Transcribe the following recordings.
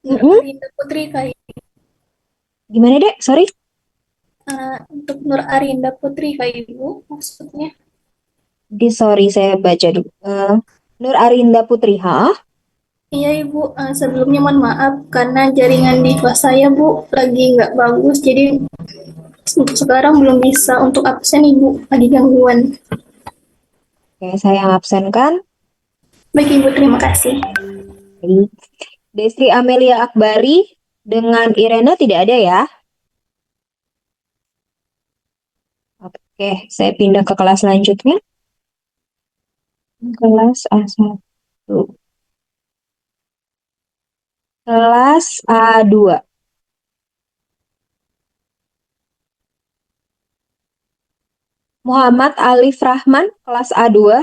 Nur Mm-mm. Arinda Putri Kak. Gimana, Dek? Sorry. Untuk Nur Arinda Putri Kak Ibu maksudnya. Sorry, saya baca dulu. Nur Arinda Putri, ha? Iya Ibu, sebelumnya mohon maaf karena jaringan di kelas saya Bu lagi nggak bagus, jadi untuk sekarang belum bisa untuk absen Ibu, lagi gangguan. Oke, saya yang absenkan. Baik Ibu, terima kasih. Baik. Destri Amelia Akbari dengan Irena tidak ada ya? Oke, saya pindah ke kelas selanjutnya. Kelas A1. Kelas A2. Muhammad Alif Rahman, kelas A2.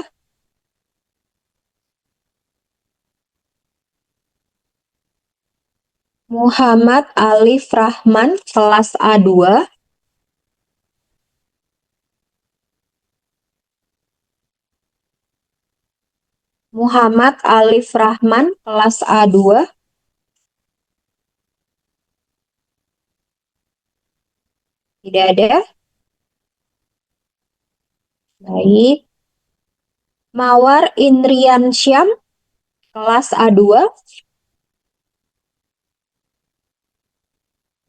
Muhammad Alif Rahman, kelas A2. Muhammad Alif Rahman, kelas A2. Tidak ada. Baik. Mawar Indrian Syam, kelas A2.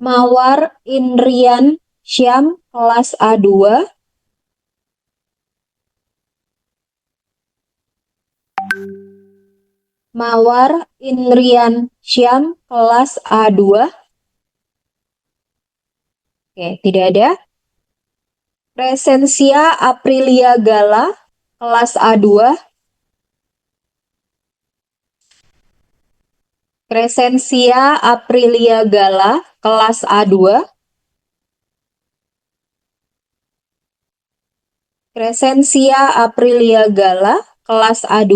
Mawar Indrian Syam, kelas A2. Mawar Indrian Syam, kelas A2. Oke, tidak ada. Presensia Aprilia Gala, kelas A2. Presensia Aprilia Gala, kelas A2. Presensia Aprilia Gala, kelas A2.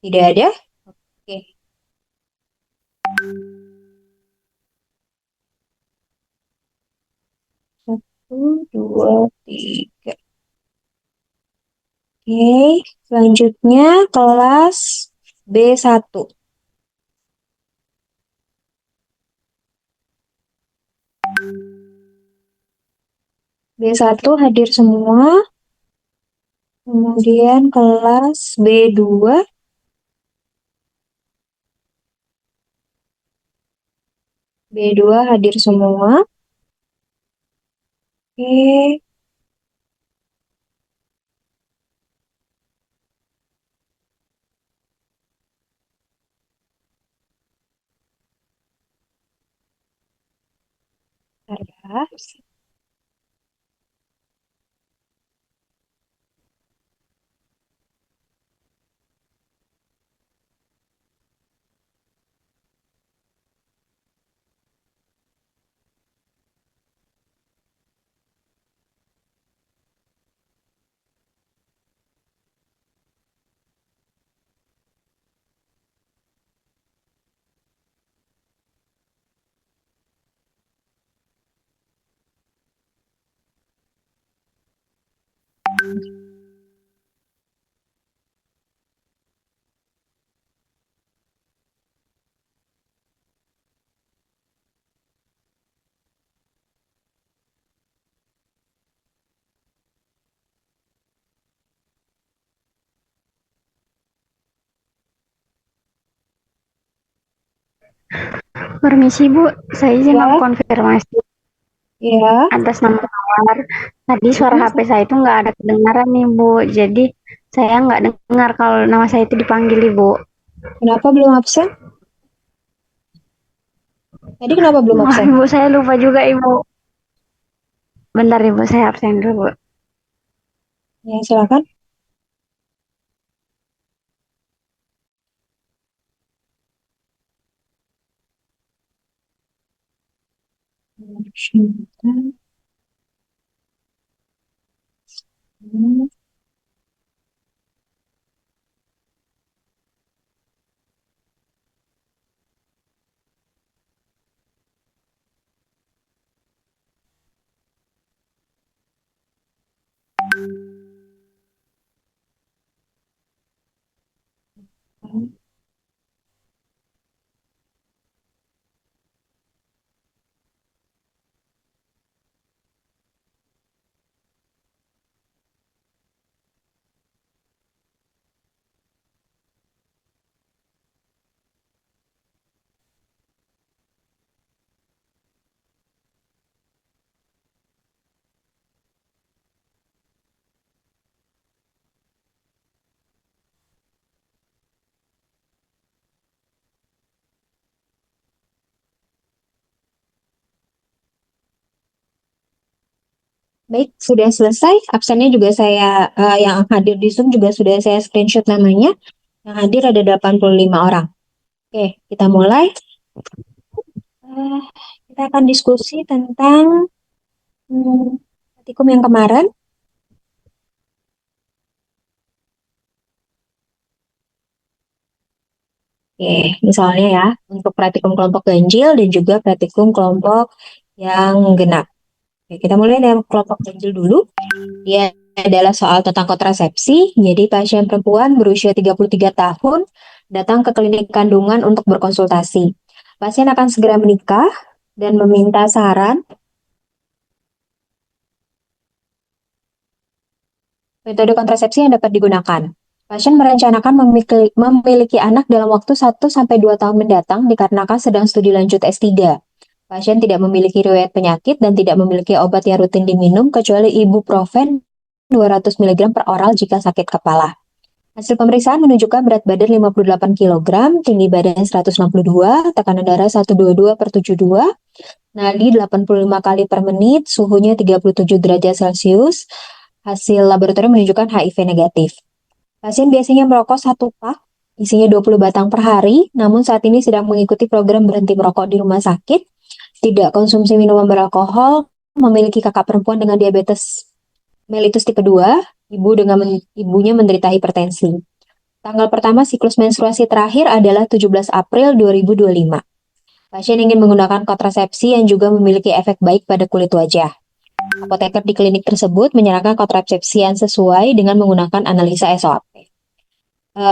Tidak ada. Oke. 1, 2, 3. Oke, selanjutnya kelas B1. B1 hadir semua. Kemudian kelas B2. B2 hadir semua. Oke, bentar ya. Permisi Bu, saya izin Ya, mengkonfirmasi ya. atas nama Mawar. Tadi suara Hmm, HP saya itu nggak ada kedengaran nih Bu, jadi saya nggak dengar kalau nama saya itu dipanggil Ibu. Kenapa belum absen? Tadi kenapa belum Maaf absen? Ibu, saya lupa juga Ibu. Bentar Ibu, saya absen dulu Bu. Ya, silakan. Baik, sudah selesai. Absennya juga yang hadir di Zoom juga sudah saya screenshot namanya. Yang hadir ada 85 orang. Oke, kita mulai. Eh, kita akan diskusi tentang praktikum yang kemarin. Oke, misalnya ya, untuk praktikum kelompok ganjil dan juga praktikum kelompok yang genap. Oke, kita mulai dari kelompok ganjil dulu. Dia adalah soal tentang kontrasepsi. Jadi pasien perempuan berusia 33 tahun datang ke klinik kandungan untuk berkonsultasi. Pasien akan segera menikah dan meminta saran metode kontrasepsi yang dapat digunakan. Pasien merencanakan memiliki anak dalam waktu 1 sampai 2 tahun mendatang dikarenakan sedang studi lanjut S3. Pasien tidak memiliki riwayat penyakit dan tidak memiliki obat yang rutin diminum kecuali ibuprofen 200 mg per oral jika sakit kepala. Hasil pemeriksaan menunjukkan berat badan 58 kg, tinggi badan 162, tekanan darah 122/72, nadi 85 kali per menit, suhunya 37 derajat Celcius. Hasil laboratorium menunjukkan HIV negatif. Pasien biasanya merokok 1 pak, isinya 20 batang per hari, namun saat ini sedang mengikuti program berhenti merokok di rumah sakit, tidak konsumsi minuman beralkohol, memiliki kakak perempuan dengan diabetes mellitus tipe 2, ibunya menderita hipertensi. Tanggal pertama siklus menstruasi terakhir adalah 17 April 2025. Pasien ingin menggunakan kontrasepsi yang juga memiliki efek baik pada kulit wajah. Apoteker di klinik tersebut menyarankan kontrasepsi yang sesuai dengan menggunakan analisa SOAP.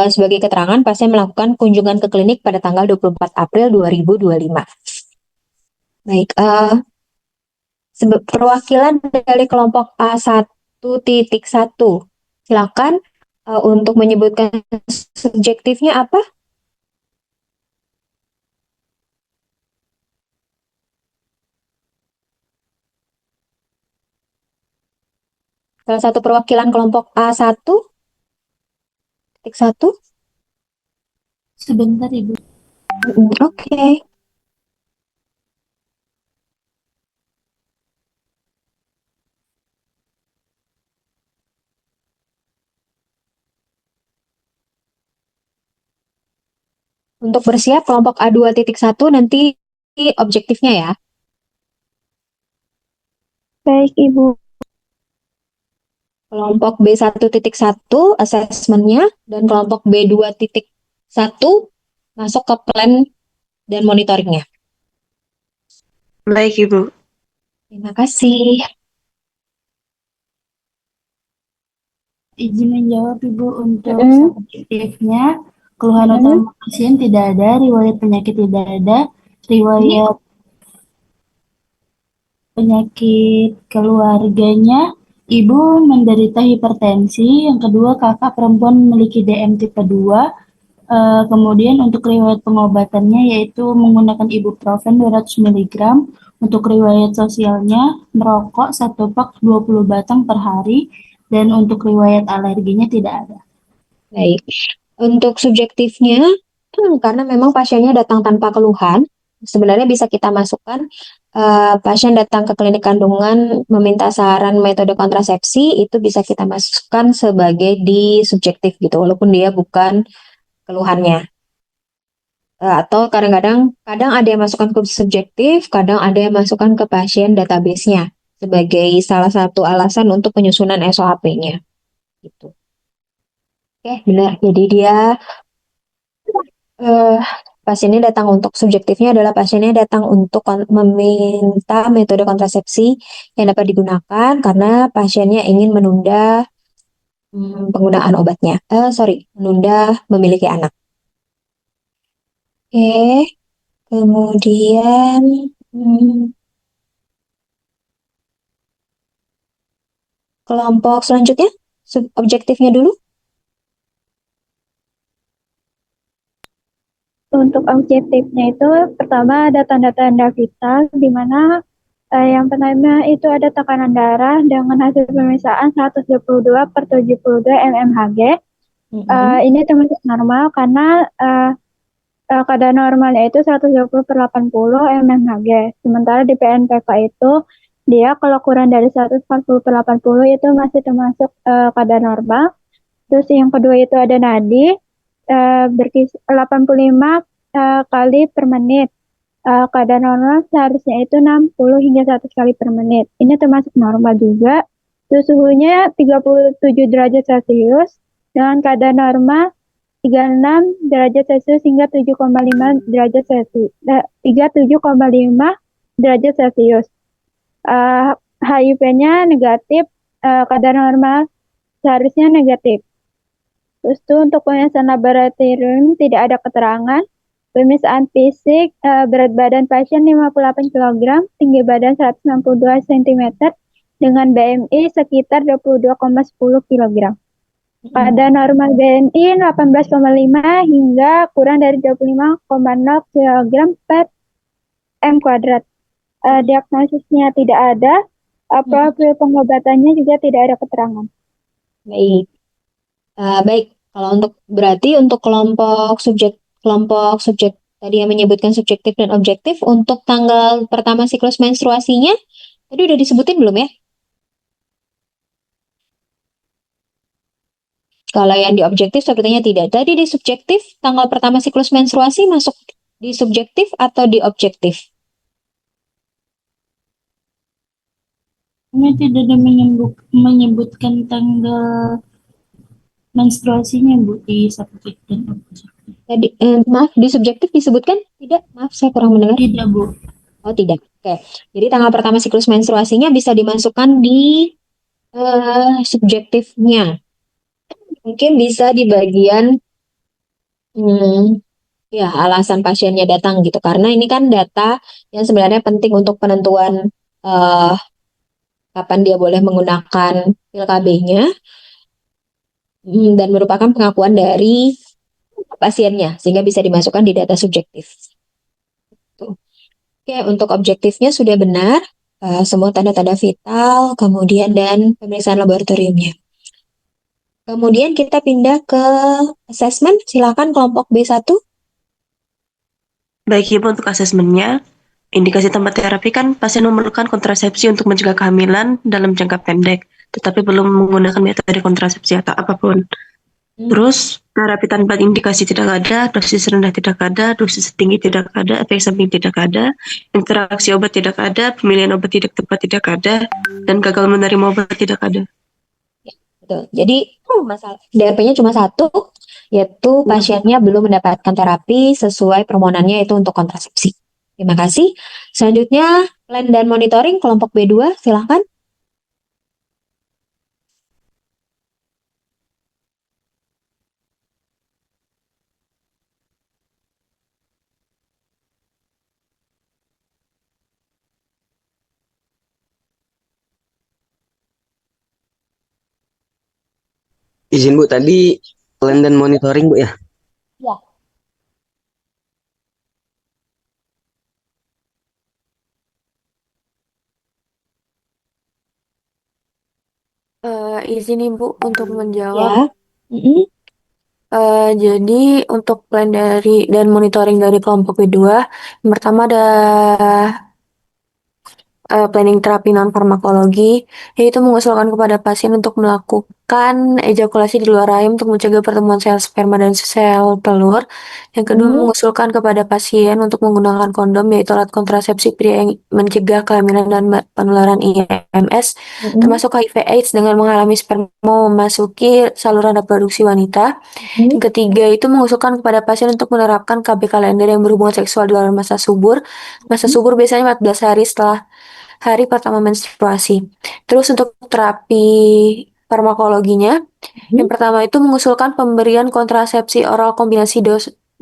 Sebagai keterangan, pasien melakukan kunjungan ke klinik pada tanggal 24 April 2025. Baik, perwakilan dari kelompok A1.1. Silakan untuk menyebutkan subjektifnya apa? Salah satu perwakilan kelompok A1.1. Sebentar, Ibu. Oke. Untuk bersiap kelompok A2.1 nanti objektifnya ya. Baik, Ibu. Kelompok B1.1 asesmennya dan kelompok B2.1 masuk ke plan dan monitoringnya. Baik, Ibu. Terima kasih. Izin menjawab, Ibu, untuk Mm-mm. subjektifnya. Keluhan Mm-mm. utama pasien tidak ada, riwayat penyakit tidak ada, riwayat penyakit keluarganya, ibu menderita hipertensi, yang kedua kakak perempuan memiliki DM tipe 2, kemudian untuk riwayat pengobatannya yaitu menggunakan ibuprofen 200 mg, untuk riwayat sosialnya merokok 1 pak 20 batang per hari, dan untuk riwayat alerginya tidak ada. Baik. Untuk subjektifnya, karena memang pasiennya datang tanpa keluhan, sebenarnya bisa kita masukkan pasien datang ke klinik kandungan meminta saran metode kontrasepsi, itu bisa kita masukkan sebagai di subjektif gitu, walaupun dia bukan keluhannya. Atau kadang ada yang masukkan ke subjektif, kadang ada yang masukkan ke pasien database-nya sebagai salah satu alasan untuk penyusunan SOHP-nya. Gitu. Oke, benar. Jadi dia eh, pasiennya datang untuk subjektifnya adalah pasiennya datang untuk meminta metode kontrasepsi yang dapat digunakan karena pasiennya ingin menunda penggunaan obatnya. Menunda memiliki anak. Oke, kemudian kelompok selanjutnya, objektifnya dulu. Untuk objektifnya itu pertama ada tanda-tanda vital di mana yang pertama itu ada tekanan darah dengan hasil pemeriksaan 122/72 mmHg. Ini termasuk normal karena kadar normalnya itu 120/80 mmHg. Sementara di PNPK itu Dia kalau kurang dari 140/80 itu masih termasuk kadar normal. Terus yang kedua itu ada nadi berkisar 85 kali per menit. Kadar normal seharusnya itu 60 hingga 100 kali per menit. Ini termasuk normal juga. Terus suhunya 37 derajat Celcius dengan kadar normal 36 derajat Celcius hingga 7,5 derajat Celcius. 37,5 derajat Celcius. HIV-nya negatif, kadar normal seharusnya negatif. Terus itu untuk pemeriksaan laboratorium tidak ada keterangan. Pemeriksaan fisik, berat badan pasien 58 kg, tinggi badan 162 cm, dengan BMI sekitar 22,10 kg. Pada normal BMI 18,5 hingga kurang dari 25,0 kg per M kuadrat. Diagnosisnya tidak ada, profil pengobatannya juga tidak ada keterangan. Baik. Baik, kalau berarti untuk kelompok subjek tadi yang menyebutkan subjektif dan objektif, untuk tanggal pertama siklus menstruasinya tadi udah disebutin belum ya? Kalau yang di objektif sepertinya tidak. Tadi di subjektif, tanggal pertama siklus menstruasi masuk di subjektif atau di objektif? Kami tidak ada menyebutkan tanggal menstruasinya, Bu, di subjek dan objek. Tadi, maaf, di subjektif disebutkan? Tidak, maaf, saya kurang mendengar. Tidak, Bu. Oh, tidak. Oke. Jadi tanggal pertama siklus menstruasinya bisa dimasukkan di subjektifnya. Mungkin bisa di bagian ya alasan pasiennya datang gitu. Karena ini kan data yang sebenarnya penting untuk penentuan eh, kapan dia boleh menggunakan pil KB-nya dan merupakan pengakuan dari pasiennya sehingga bisa dimasukkan di data subjektif. Tuh. Oke, untuk objektifnya sudah benar, semua tanda-tanda vital, kemudian dan pemeriksaan laboratoriumnya. Kemudian kita pindah ke assessment, silakan kelompok B1. Baik, Ibu, untuk asesmennya, indikasi tempat terapi kan pasien memerlukan kontrasepsi untuk mencegah kehamilan dalam jangka pendek, tetapi belum menggunakan metode kontrasepsi atau apapun. Terus, terapi tanpa indikasi tidak ada, dosis rendah tidak ada, dosis tinggi tidak ada, efek samping tidak ada, interaksi obat tidak ada, pemilihan obat tidak tepat tidak ada, dan gagal menerima obat tidak ada. Betul. Jadi masalah DRP-nya cuma satu, yaitu pasiennya belum mendapatkan terapi sesuai permohonannya yaitu untuk kontrasepsi. Terima kasih. Selanjutnya, plan dan monitoring kelompok B2, silahkan. Izin Bu, tadi plan dan monitoring Bu ya? Ya. Izin Ibu untuk menjawab. Ya. Jadi untuk plan dan monitoring dari kelompok kedua, yang pertama ada planning terapi non-farmakologi, yaitu mengusulkan kepada pasien untuk melakukan ejakulasi di luar rahim untuk mencegah pertemuan sel sperma dan sel telur. Yang kedua, mengusulkan kepada pasien untuk menggunakan kondom, yaitu alat kontrasepsi pria yang mencegah kehamilan dan penularan IMS, termasuk HIV/AIDS dengan mengalami sperma memasuki saluran reproduksi wanita. Yang ketiga itu mengusulkan kepada pasien untuk menerapkan KB kalender yang berhubungan seksual di luar masa subur. Masa subur biasanya 14 hari setelah hari pertama menstruasi. Terus untuk terapi farmakologinya, yang pertama itu mengusulkan pemberian kontrasepsi oral kombinasi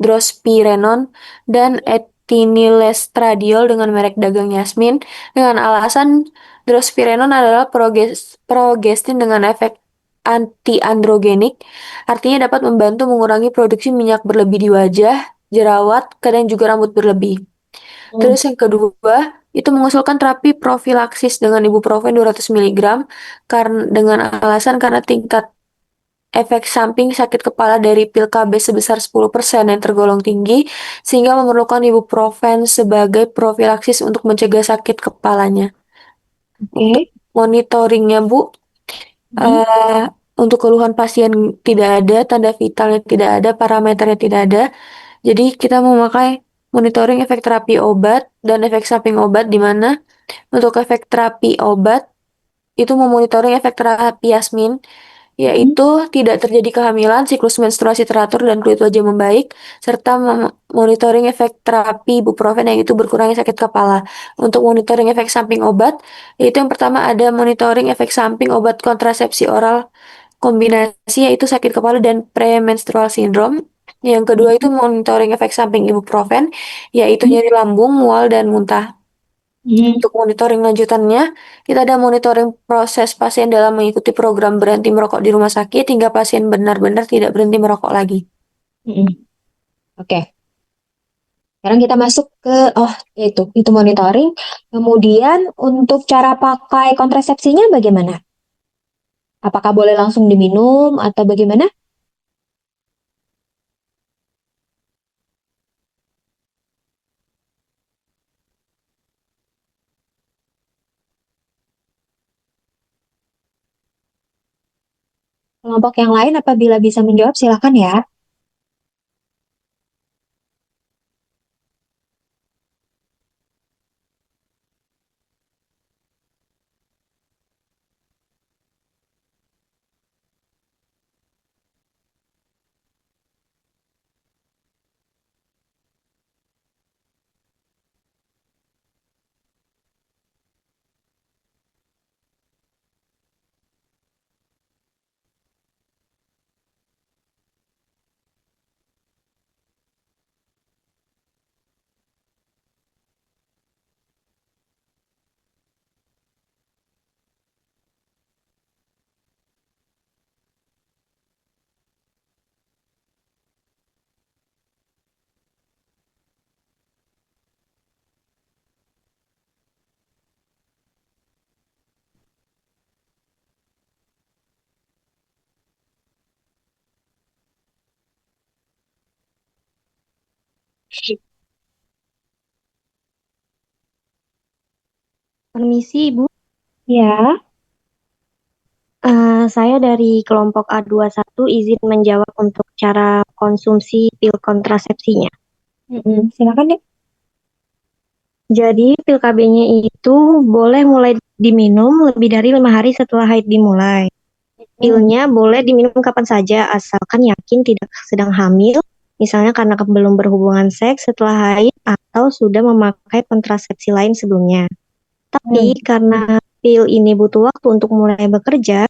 drospirenon dan etinilestradiol dengan merek dagang Yasmin dengan alasan drospirenon adalah progestin dengan efek anti-androgenik, artinya dapat membantu mengurangi produksi minyak berlebih di wajah, jerawat, kadang juga rambut berlebih. Terus yang kedua, itu mengusulkan terapi profilaksis dengan ibuprofen 200 mg dengan alasan karena tingkat efek samping sakit kepala dari pil KB sebesar 10% yang tergolong tinggi, sehingga memerlukan ibuprofen sebagai profilaksis untuk mencegah sakit kepalanya. Oke. Monitoringnya, Bu, eh, untuk keluhan pasien tidak ada, tanda vitalnya tidak ada, parameternya tidak ada. Jadi kita memakai monitoring efek terapi obat dan efek samping obat, di mana untuk efek terapi obat itu memonitoring efek terapi Yasmin, yaitu tidak terjadi kehamilan, siklus menstruasi teratur, dan kulit wajah membaik, serta monitoring efek terapi ibuprofen, yang itu berkurangnya sakit kepala. Untuk monitoring efek samping obat, yaitu yang pertama ada monitoring efek samping obat kontrasepsi oral kombinasi, yaitu sakit kepala dan premenstrual syndrome. Yang kedua itu monitoring efek samping ibuprofen, yaitu nyeri lambung, mual, dan muntah. Untuk monitoring lanjutannya, kita ada monitoring proses pasien dalam mengikuti program berhenti merokok di rumah sakit hingga pasien benar-benar tidak berhenti merokok lagi. Oke. Sekarang kita masuk ke itu monitoring. Kemudian untuk cara pakai kontrasepsinya bagaimana? Apakah boleh langsung diminum atau bagaimana? Kelompok yang lain apabila bisa menjawab silakan ya. Permisi, Ibu. Ya. Saya dari kelompok A21 izin menjawab untuk cara konsumsi pil kontrasepsinya. Silakan deh. Jadi, pil KB-nya itu boleh mulai diminum lebih dari 5 hari setelah haid dimulai. Pilnya boleh diminum kapan saja, asalkan yakin tidak sedang hamil, misalnya karena belum berhubungan seks setelah haid atau sudah memakai kontrasepsi lain sebelumnya. Tapi karena pil ini butuh waktu untuk mulai bekerja,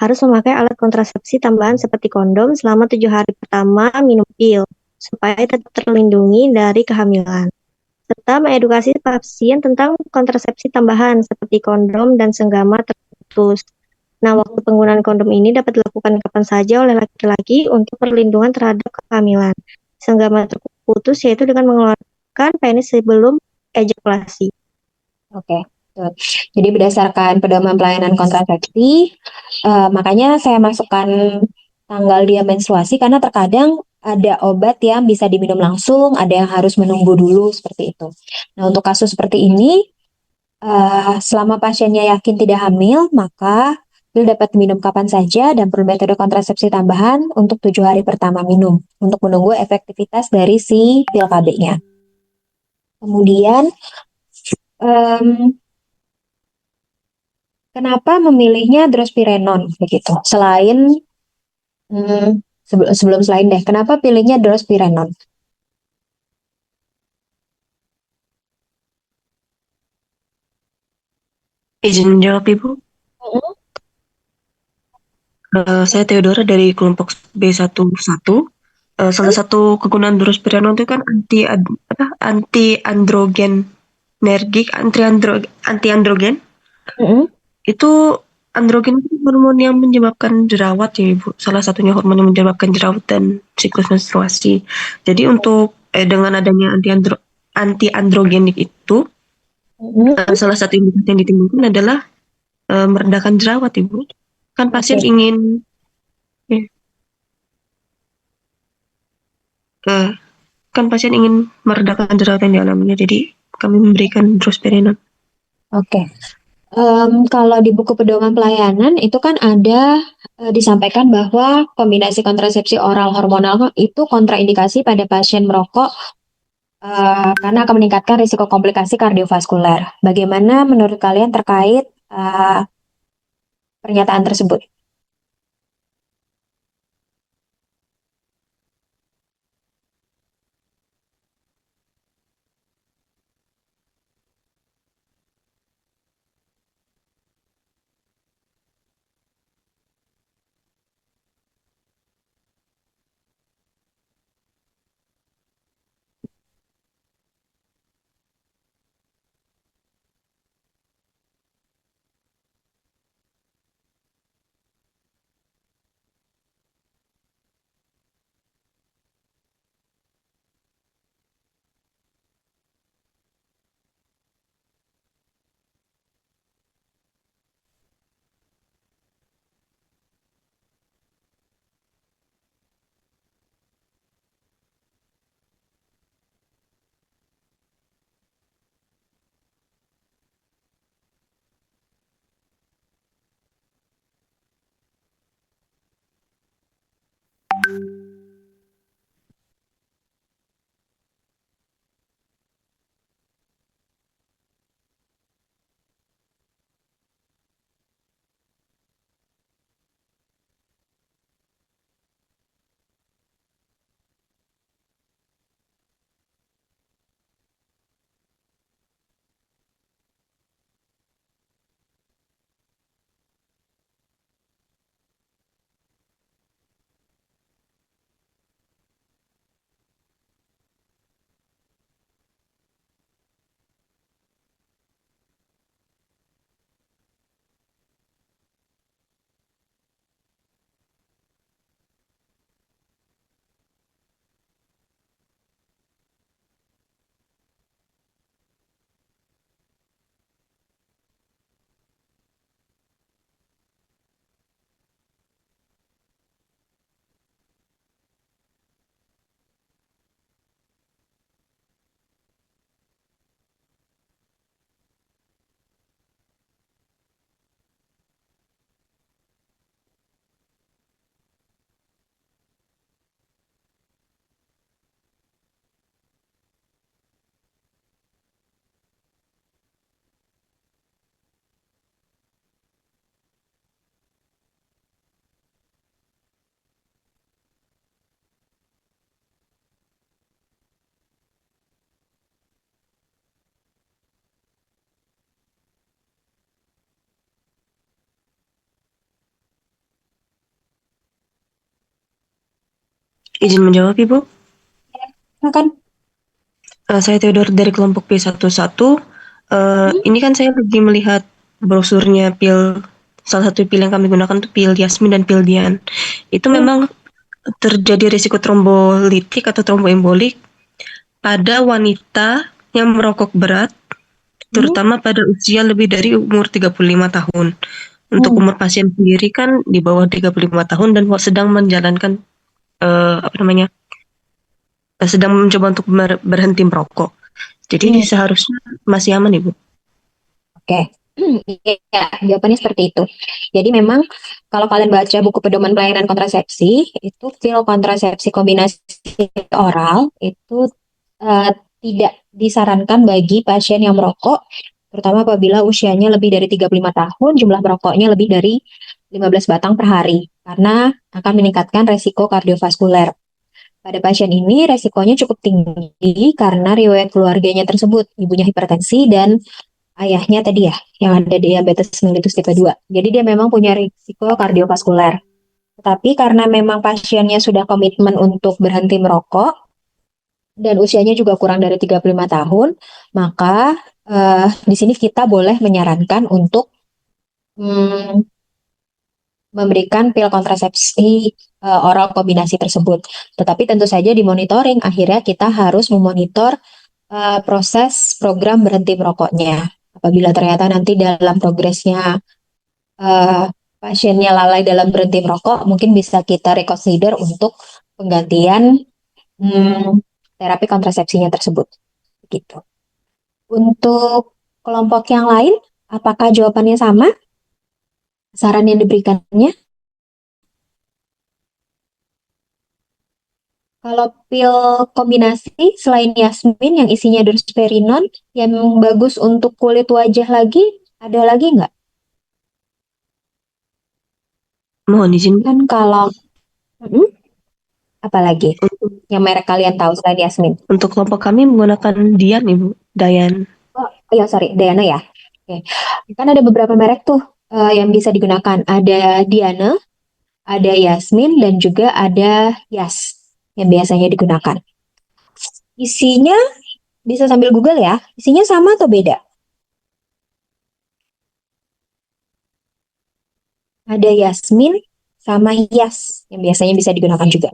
harus memakai alat kontrasepsi tambahan seperti kondom selama 7 hari pertama minum pil, supaya tetap terlindungi dari kehamilan. Serta mengedukasi pasien tentang kontrasepsi tambahan seperti kondom dan senggama terputus. Nah, waktu penggunaan kondom ini dapat dilakukan kapan saja oleh laki-laki untuk perlindungan terhadap kehamilan. Senggama terputus yaitu dengan mengeluarkan penis sebelum ejakulasi. Oke. Jadi berdasarkan pedoman pelayanan kontrasepsi, makanya saya masukkan tanggal dia menstruasi karena terkadang ada obat yang bisa diminum langsung, ada yang harus menunggu dulu seperti itu. Nah, untuk kasus seperti ini, selama pasiennya yakin tidak hamil, maka pil dapat diminum kapan saja dan perlu metode kontrasepsi tambahan untuk 7 hari pertama minum untuk menunggu efektivitas dari si pil KB-nya. Kemudian, kenapa memilihnya drospirenon begitu? Sebelum selain deh, kenapa pilihnya drospirenon? Izin jawab, Ibu. Saya Theodora dari kelompok B11. Salah satu kegunaan drospirenol itu kan anti androgenergik, anti androgen. Itu androgen itu hormon yang menyebabkan jerawat ya Ibu. Salah satunya hormon yang menyebabkan jerawat dan siklus menstruasi. Jadi untuk dengan adanya anti androgenik itu salah satu indikasi yang ditimbulkan adalah merendahkan jerawat Ibu. Kan pasien ingin kan pasien ingin meredakan jerawat yang dialaminya, jadi kami memberikan drospirenol. Oke. Kalau di buku pedoman pelayanan itu kan ada disampaikan bahwa kombinasi kontrasepsi oral hormonal itu kontraindikasi pada pasien merokok karena akan meningkatkan risiko komplikasi kardiovaskuler. Bagaimana menurut kalian terkait pernyataan tersebut? Izin menjawab, Ibu. Silakan. Saya Theodor dari kelompok P11. Ini kan saya lagi melihat brosurnya pil, salah satu pil yang kami gunakan itu pil Yasmin dan pil Dian. Itu memang terjadi risiko trombolitik atau tromboembolik pada wanita yang merokok berat, terutama pada usia lebih dari umur 35 tahun. Untuk umur pasien sendiri kan di bawah 35 tahun dan sedang menjalankan sedang mencoba untuk berhenti merokok. Jadi seharusnya masih aman, Ibu. Oke. Ya, jawabannya seperti itu. Jadi memang kalau kalian baca buku pedoman pelayanan kontrasepsi, itu pil kontrasepsi kombinasi oral itu tidak disarankan bagi pasien yang merokok, terutama apabila usianya lebih dari 35 tahun, jumlah merokoknya lebih dari 15 batang per hari, karena akan meningkatkan resiko kardiovaskuler. Pada pasien ini resikonya cukup tinggi karena riwayat keluarganya tersebut, ibunya hipertensi dan ayahnya tadi ya, yang ada diabetes mellitus tipe 2. Jadi dia memang punya risiko kardiovaskuler. Tetapi karena memang pasiennya sudah komitmen untuk berhenti merokok, dan usianya juga kurang dari 35 tahun, maka di sini kita boleh menyarankan untuk mm, memberikan pil kontrasepsi oral kombinasi tersebut. Tetapi tentu saja dimonitoring, akhirnya kita harus memonitor proses program berhenti merokoknya. Apabila ternyata nanti dalam progresnya pasiennya lalai dalam berhenti merokok, mungkin bisa kita reconsider untuk penggantian terapi kontrasepsinya tersebut. Gitu. Untuk kelompok yang lain, Apakah jawabannya sama? Saran yang diberikannya? Kalau pil kombinasi selain Yasmin yang isinya drosperinon yang bagus untuk kulit wajah lagi, ada lagi nggak? Mohon izin, Bu. Kan kalau Mm-mm. Apalagi Untuk, yang merek kalian tahu selain Yasmin? untuk kelompok kami menggunakan Dian, Ibu. Dayan. Oh, iya, sorry, Diana ya. Oke. Kan ada beberapa merek tuh yang bisa digunakan. Ada Diana, ada Yasmin, dan juga ada Yas yang biasanya digunakan. Isinya bisa sambil Google ya. Isinya sama atau beda? Ada Yasmin sama Yas yang biasanya bisa digunakan juga.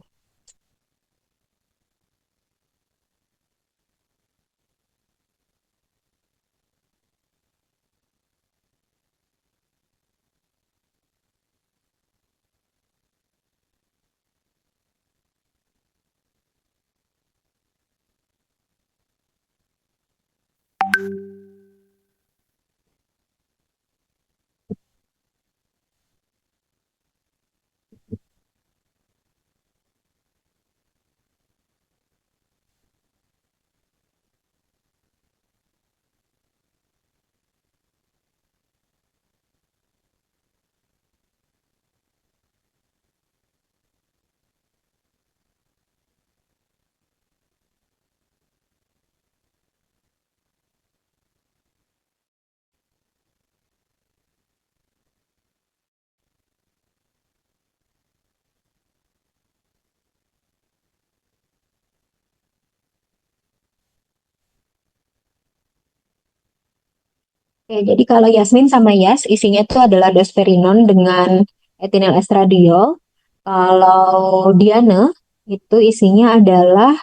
Oke, jadi kalau Yasmin sama Yas isinya itu adalah dosperinon dengan etinil estradiol. Kalau Diana itu isinya adalah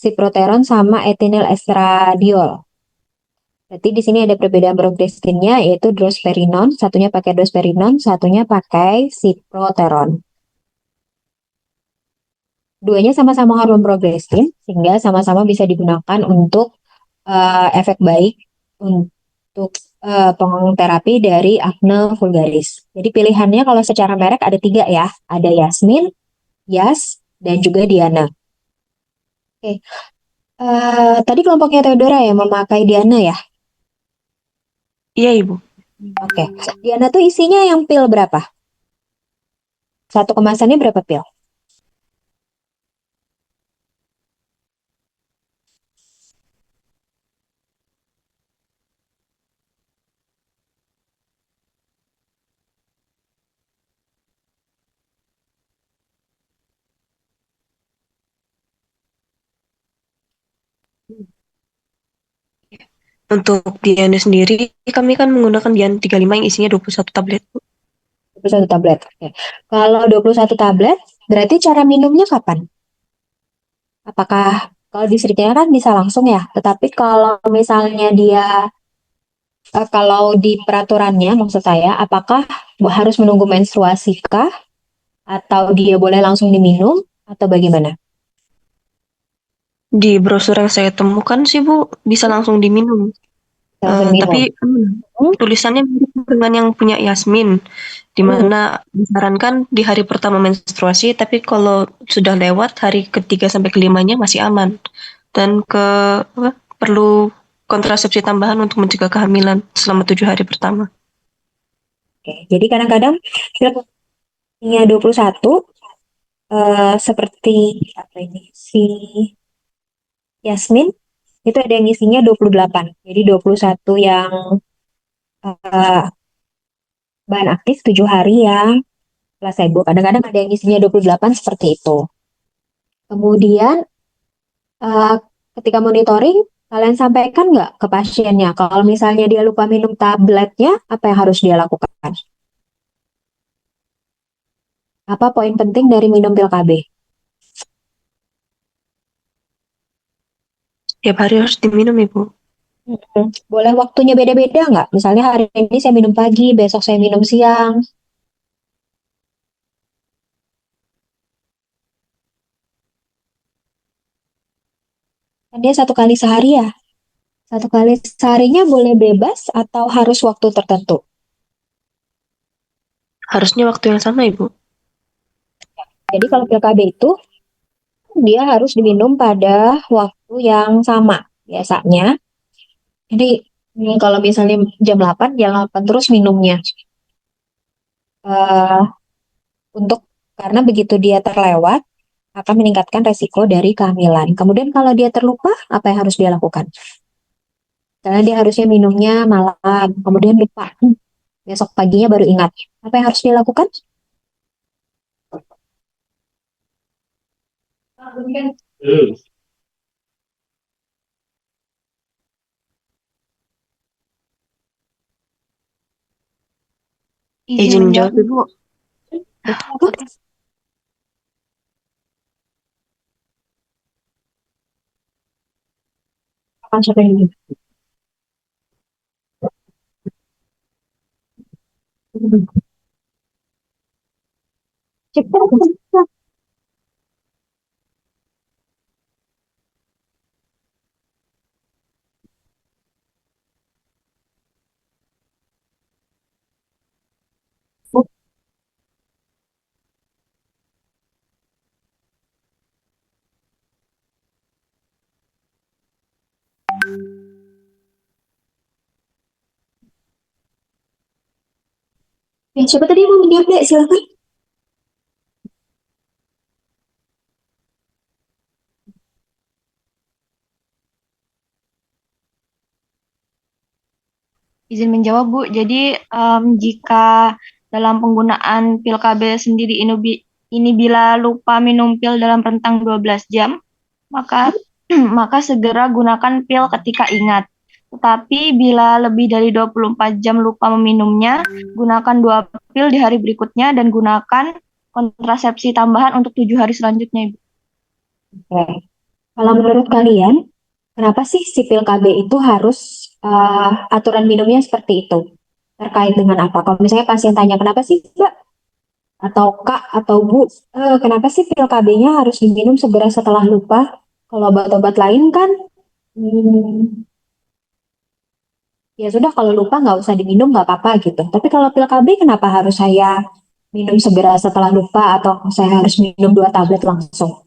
siproteron sama etinil estradiol. Berarti di sini ada perbedaan progrestinnya yaitu drosperinon, satunya pakai drosperinon, satunya pakai siproteron. Duanya sama-sama hormon progrestin sehingga sama-sama bisa digunakan untuk efek baik untuk pengterapi dari akne vulgaris. Jadi pilihannya kalau secara merek ada tiga ya, ada Yasmin, Yas, dan juga Diana. Oke, tadi kelompoknya Theodora yang memakai Diana ya. Iya, Ibu. Oke, Diana tuh isinya yang pil berapa? Satu kemasannya berapa pil? Untuk Dian sendiri, kami kan menggunakan Dian 35 yang isinya 21 tablet, Bu. 21 tablet. Oke. Kalau 21 tablet, berarti cara minumnya kapan? Apakah kalau distriknya kan bisa langsung ya, tetapi kalau misalnya dia kalau di peraturannya maksud saya, apakah harus menunggu menstruasi kah? Atau dia boleh langsung diminum? Atau bagaimana? Di brosur yang saya temukan sih, Bu, bisa langsung diminum. Langsung Tapi diminum. Hmm? tulisannya mirip dengan yang punya Yasmin, di Hmm. mana disarankan di hari pertama menstruasi, tapi kalau sudah lewat hari ketiga sampai kelimanya masih aman. Dan perlu kontrasepsi tambahan untuk mencegah kehamilan selama 7 hari pertama. Oke. Jadi kadang-kadang pilnya 21 seperti apa ini? Si Yasmin itu ada yang isinya 28. Jadi 21 yang eh, bahan aktif, 7 hari yang placebo. Kadang-kadang ada yang isinya 28 seperti itu. Kemudian eh, ketika monitoring, kalian sampaikan nggak ke pasiennya kalau misalnya dia lupa minum tabletnya, apa yang harus dia lakukan? Apa poin penting dari minum pil KB? Tiap hari harus diminum, Ibu. Boleh waktunya beda-beda nggak? Misalnya hari ini saya minum pagi, besok saya minum siang. Kan dia satu kali sehari ya. 1 kali seharinya boleh bebas atau harus waktu tertentu? Harusnya waktu yang sama, Ibu. Jadi kalau pil KB itu dia harus diminum pada waktu yang sama biasanya. Jadi kalau misalnya jam 8 terus minumnya. Eh, untuk karena begitu dia terlewat akan meningkatkan resiko dari kehamilan. Kemudian kalau dia terlupa, apa yang harus dia lakukan? Karena dia harusnya minumnya malam, kemudian lupa. Besok paginya baru ingat. Apa yang harus dia lakukan? Izin menjawab, Ibu. Apa? Siapa yang minum? Cek. Siapa tadi yang mau menjawab, Dek? Silakan. Izin menjawab, Bu. Jadi, jika dalam penggunaan pil KB sendiri ini bila lupa minum pil dalam rentang 12 jam, maka maka segera gunakan pil ketika ingat. Tetapi bila lebih dari 24 jam lupa meminumnya, gunakan 2 pil di hari berikutnya dan gunakan kontrasepsi tambahan untuk 7 hari selanjutnya, Ibu. Oke. Kalau menurut kalian, kenapa sih si pil KB itu harus aturan minumnya seperti itu? Terkait dengan apa? Kalau misalnya pasien tanya, kenapa sih Mbak? Atau Kak, atau Bu, kenapa sih pil KB-nya harus diminum segera setelah lupa? Kalau obat-obat lain kan, hmm, ya sudah kalau lupa nggak usah diminum, nggak apa-apa gitu. Tapi kalau pil KB kenapa harus saya minum segera setelah lupa atau saya harus minum 2 tablet langsung?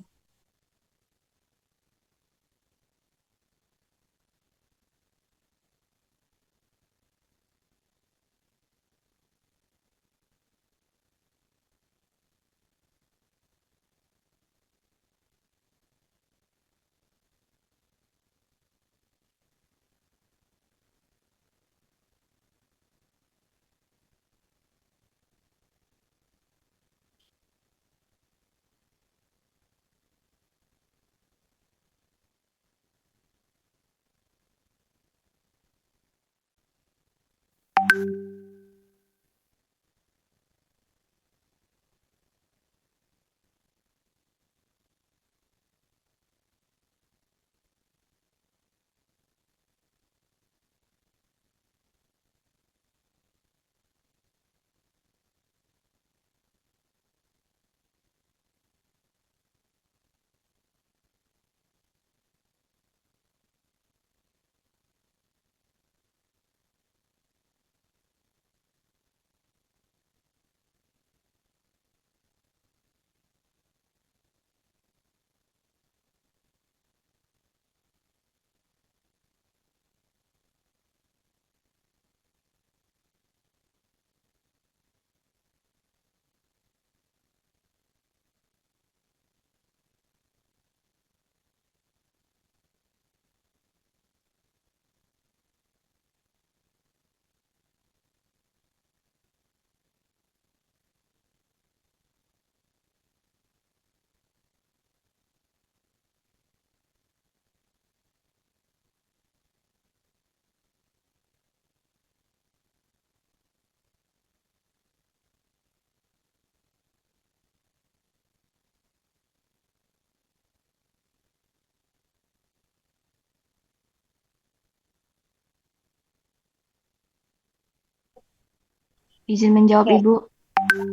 Izin menjawab, Oke. Ibu.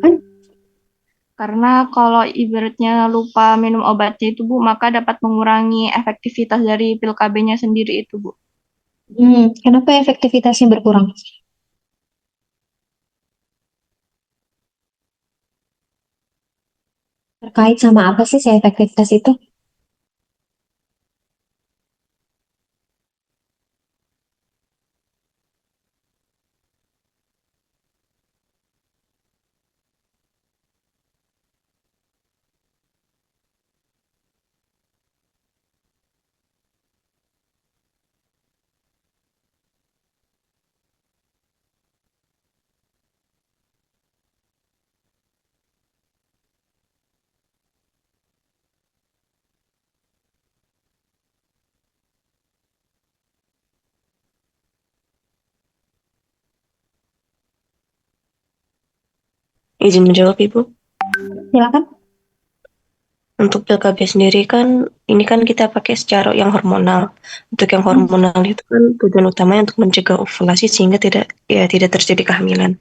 Kan Karena kalau ibaratnya lupa minum obatnya itu, Bu, maka dapat mengurangi efektivitas dari pil KB-nya sendiri itu, Bu. Kenapa efektivitasnya berkurang? Terkait sama apa sih si efektivitas itu? Izin menjawab Ibu. Silakan. Untuk pil KB sendiri kan, ini kan kita pakai secara yang hormonal. Untuk yang hormonal itu kan tujuan utamanya untuk mencegah ovulasi sehingga tidak terjadi kehamilan.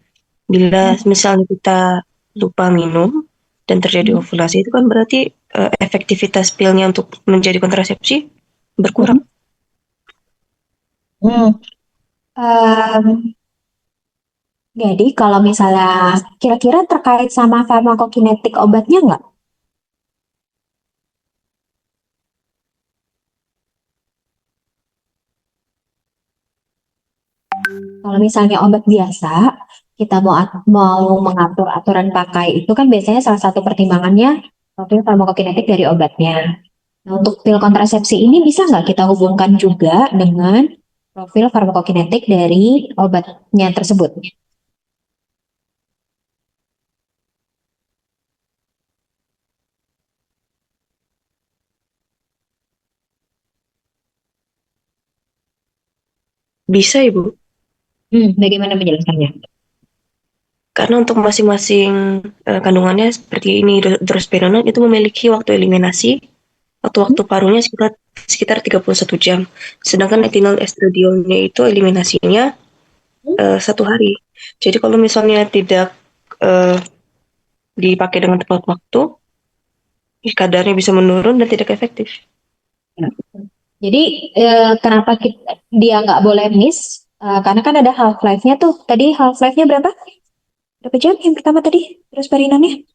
Bila misalnya kita lupa minum dan terjadi ovulasi itu kan berarti efektivitas pilnya untuk menjadi kontrasepsi berkurang. Em, jadi kalau misalnya kira-kira terkait sama farmakokinetik obatnya nggak? Kalau misalnya obat biasa, kita mau mengatur aturan pakai itu kan biasanya salah satu pertimbangannya profil farmakokinetik dari obatnya. Nah, untuk pil kontrasepsi ini bisa nggak kita hubungkan juga dengan profil farmakokinetik dari obatnya tersebut? Bisa Ibu, Bagaimana menjelaskannya? karena untuk masing-masing kandungannya seperti ini drospirenol itu memiliki waktu eliminasi. Waktu parunya sekitar 31 jam. Sedangkan etinol estradiolnya itu eliminasinya 1 hari. Jadi kalau misalnya tidak eh, dipakai dengan tepat waktu, kadarnya bisa menurun dan tidak efektif. Jadi kenapa dia nggak boleh miss? Karena kan ada half life-nya tuh. Tadi half life-nya berapa? Berapa jam yang pertama tadi? Terus perinannya?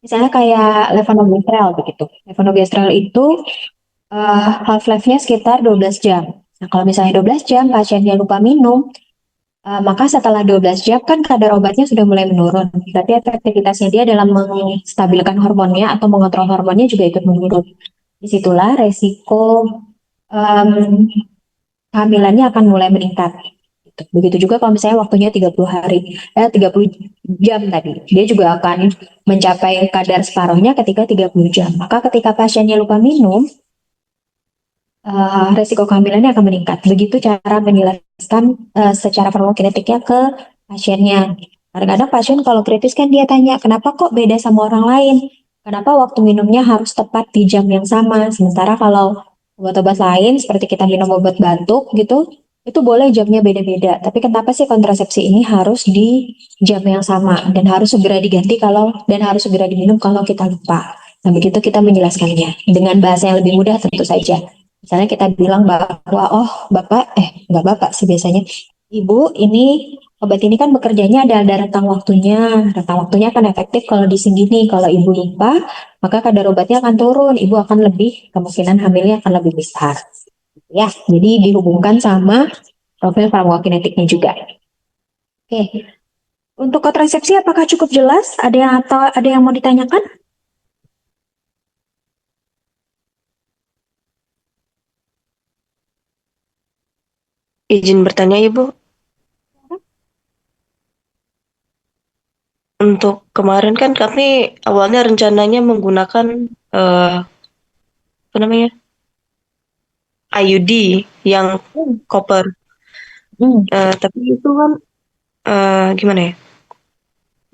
Misalnya kayak levonorgestrel begitu. Levonorgestrel itu half life-nya sekitar 12 jam. Nah, kalau misalnya 12 jam pasiennya lupa minum, maka setelah 12 jam kan kadar obatnya sudah mulai menurun. Berarti efektivitasnya dia dalam menstabilkan hormonnya atau mengontrol hormonnya juga ikut menurun. Disitulah resiko em, kehamilannya akan mulai meningkat. Gitu. Begitu juga kalau misalnya waktunya 30 hari, 30 jam tadi. Dia juga akan mencapai kadar separuhnya ketika 30 jam. Maka ketika pasiennya lupa minum, resiko kehamilannya akan meningkat. Begitu cara menjelaskan secara farmakokinetiknya ke pasiennya. Kadang-kadang pasien kalau kritis kan dia tanya, kenapa kok beda sama orang lain? Kenapa waktu minumnya harus tepat di jam yang sama? Sementara kalau obat-obat lain seperti kita minum obat batuk gitu, itu boleh jamnya beda-beda. Tapi kenapa sih kontrasepsi ini harus di jam yang sama dan harus segera diganti dan harus segera diminum kalau kita lupa. Nah, begitu kita menjelaskannya dengan bahasa yang lebih mudah tentu saja. Misalnya kita bilang bahwa, oh Bapak, nggak Bapak sih biasanya, Ibu ini obat ini kan bekerjanya ada rentang waktunya. Rentang waktunya akan efektif kalau di sini. Kalau Ibu lupa, maka kadar obatnya akan turun. Ibu akan kemungkinan hamilnya akan lebih besar. Ya, jadi dihubungkan sama profil farmakokinetiknya juga. Oke, untuk kontrasepsi apakah cukup jelas? Ada yang mau ditanyakan? Izin bertanya Ibu, untuk kemarin kan kami awalnya rencananya menggunakan apa namanya IUD yang copper. Tapi itu kan gimana ya?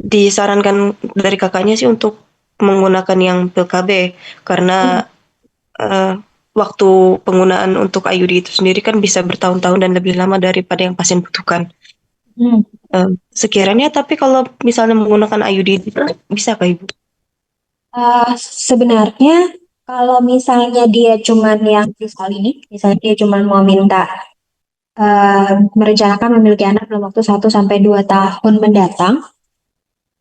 Disarankan dari kakaknya sih untuk menggunakan yang pil KB karena eh, waktu penggunaan untuk IUD itu sendiri kan bisa bertahun-tahun dan lebih lama daripada yang pasien butuhkan. Sekiranya tapi kalau misalnya menggunakan IUD itu bisa kah Ibu? Sebenarnya kalau misalnya dia cuman yang soal ini, misalnya dia cuman mau minta merencanakan memiliki anak dalam waktu 1 sampai 2 tahun mendatang,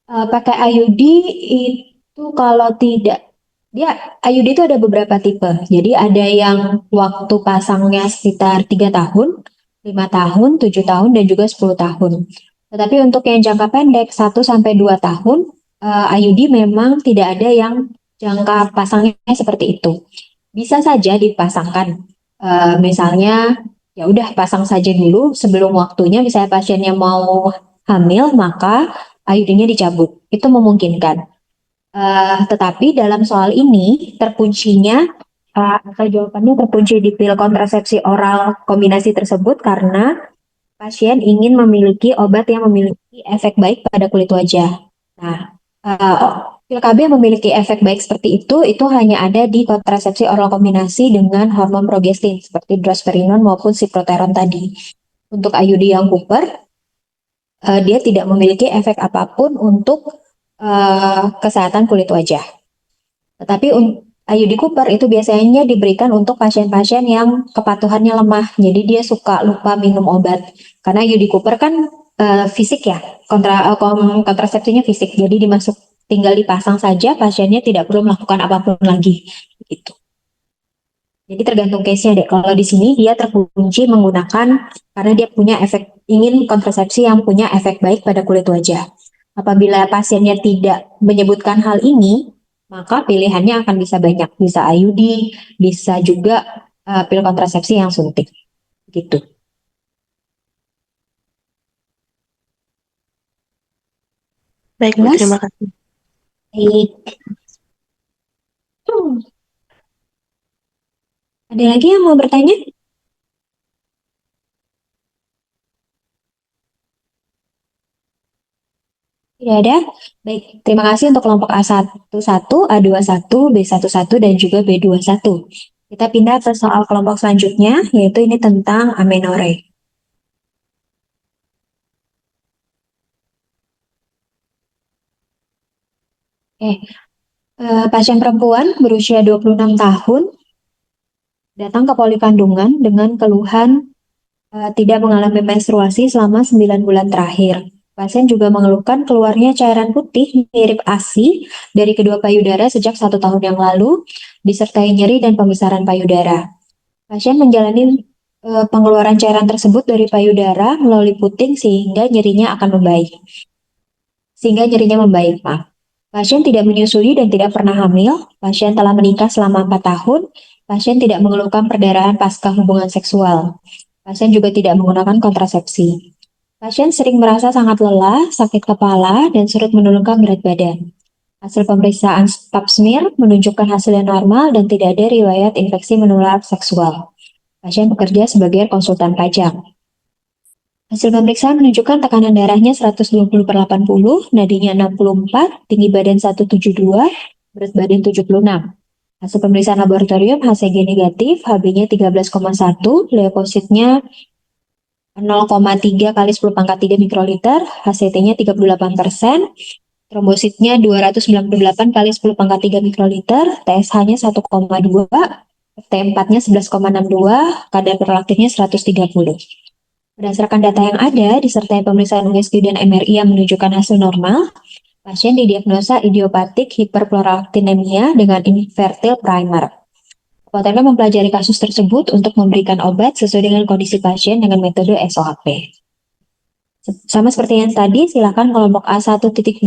pakai IUD itu kalau tidak, dia IUD itu ada beberapa tipe. Jadi ada yang waktu pasangnya sekitar 3 tahun, 5 tahun, 7 tahun, dan juga 10 tahun. Tetapi untuk yang jangka pendek 1 sampai 2 tahun, IUD memang tidak ada yang jangka pasangnya seperti itu. Bisa saja dipasangkan, misalnya ya udah pasang saja dulu sebelum waktunya, misalnya pasiennya mau hamil, maka IUD-nya dicabut. Itu memungkinkan. Tetapi dalam soal ini terkuncinya atau jawabannya terkunci di pil kontrasepsi oral kombinasi tersebut karena pasien ingin memiliki obat yang memiliki efek baik pada kulit wajah. Nah, pil KB yang memiliki efek baik seperti itu hanya ada di kontrasepsi oral kombinasi dengan hormon progestin seperti drosperinone maupun siproteron tadi. Untuk IUD yang Cooper, dia tidak memiliki efek apapun untuk kesehatan kulit wajah. Tetapi IUD Cooper itu biasanya diberikan untuk pasien-pasien yang kepatuhannya lemah. Jadi dia suka lupa minum obat. Karena IUD Cooper kan fisik ya, kontrasepsinya fisik. Jadi tinggal dipasang saja, pasiennya tidak perlu melakukan apapun lagi. Gitu. Jadi tergantung case-nya deh. Kalau di sini dia terkunci menggunakan karena dia punya ingin kontrasepsi yang punya efek baik pada kulit wajah. Apabila pasiennya tidak menyebutkan hal ini, maka pilihannya akan bisa banyak. Bisa IUD, bisa juga pil kontrasepsi yang suntik. Gitu. Baik, Bu, terima kasih. Baik. Ada lagi yang mau bertanya? Tidak ada? Baik, terima kasih untuk kelompok A11, A21, B11, dan juga B21. Kita pindah ke soal kelompok selanjutnya, yaitu ini tentang amenore. Pasien perempuan berusia 26 tahun datang ke poli kandungan dengan keluhan tidak mengalami menstruasi selama 9 bulan terakhir. Pasien juga mengeluhkan keluarnya cairan putih mirip ASI dari kedua payudara sejak 1 tahun yang lalu, disertai nyeri dan pembesaran payudara. Pasien menjalani pengeluaran cairan tersebut dari payudara melalui puting sehingga nyerinya membaik. Maaf. Pasien tidak menyusui dan tidak pernah hamil. Pasien telah menikah selama 4 tahun. Pasien tidak mengeluhkan perdarahan pasca hubungan seksual. Pasien juga tidak menggunakan kontrasepsi. Pasien sering merasa sangat lelah, sakit kepala, dan sulit menurunkan berat badan. Hasil pemeriksaan pap smear menunjukkan hasil yang normal dan tidak ada riwayat infeksi menular seksual. Pasien bekerja sebagai konsultan pajak. Hasil pemeriksaan menunjukkan tekanan darahnya 120/80, nadinya 64, tinggi badan 172, berat badan 76. Hasil pemeriksaan laboratorium HCG negatif, HB-nya 13,1, leukositnya 0,3 kali 10 pangkat 3 mikroliter, HCT-nya 38%, trombositnya 298 kali 10 pangkat 3 mikroliter, TSH-nya 1,2, FT4-nya 11,62, kadar prolaktinnya 130. Berdasarkan data yang ada, disertai pemeriksaan USG dan MRI yang menunjukkan hasil normal, pasien didiagnosa idiopatik hiperprolaktinemia dengan infertil primer. Apoteker mempelajari kasus tersebut untuk memberikan obat sesuai dengan kondisi pasien dengan metode SOHP. Sama seperti yang tadi, silakan kelompok A1.2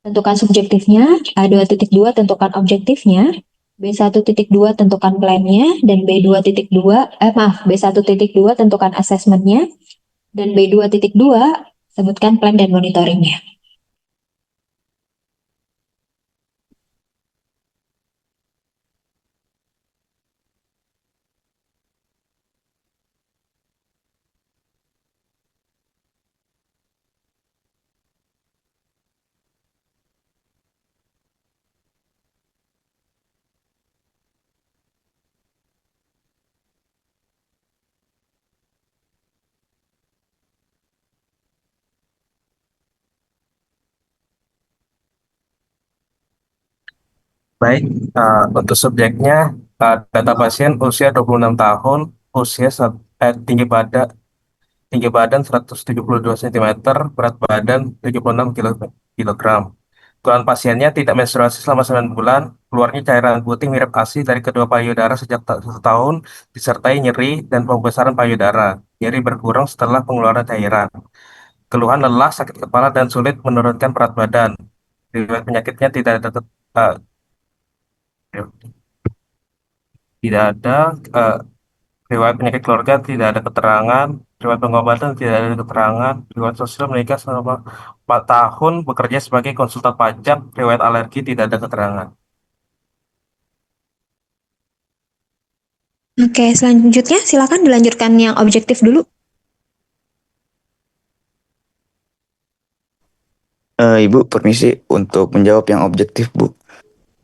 tentukan subjektifnya, A2.2 tentukan objektifnya, B1.2 tentukan plannya, dan B1.2 tentukan asesmennya, dan B2.2 sebutkan plan dan monitoringnya. Baik, untuk subjeknya, data pasien usia 26 tahun, tinggi badan 172 cm, berat badan 76 kilogram. Keluhan pasiennya tidak menstruasi selama 9 bulan, keluarnya cairan putih mirip ASI dari kedua payudara sejak 1 tahun, disertai nyeri dan pembesaran payudara. Nyeri berkurang setelah pengeluaran cairan. Keluhan lelah, sakit kepala, dan sulit menurunkan berat badan. Riwayat penyakitnya eh, tidak ada, eh, riwayat penyakit keluarga tidak ada keterangan, riwayat pengobatan tidak ada keterangan, riwayat sosial menikah selama 4 tahun, bekerja sebagai konsultan pajak, riwayat alergi tidak ada keterangan. Oke, selanjutnya silakan dilanjutkan yang objektif dulu. Ibu, permisi untuk menjawab yang objektif, Bu.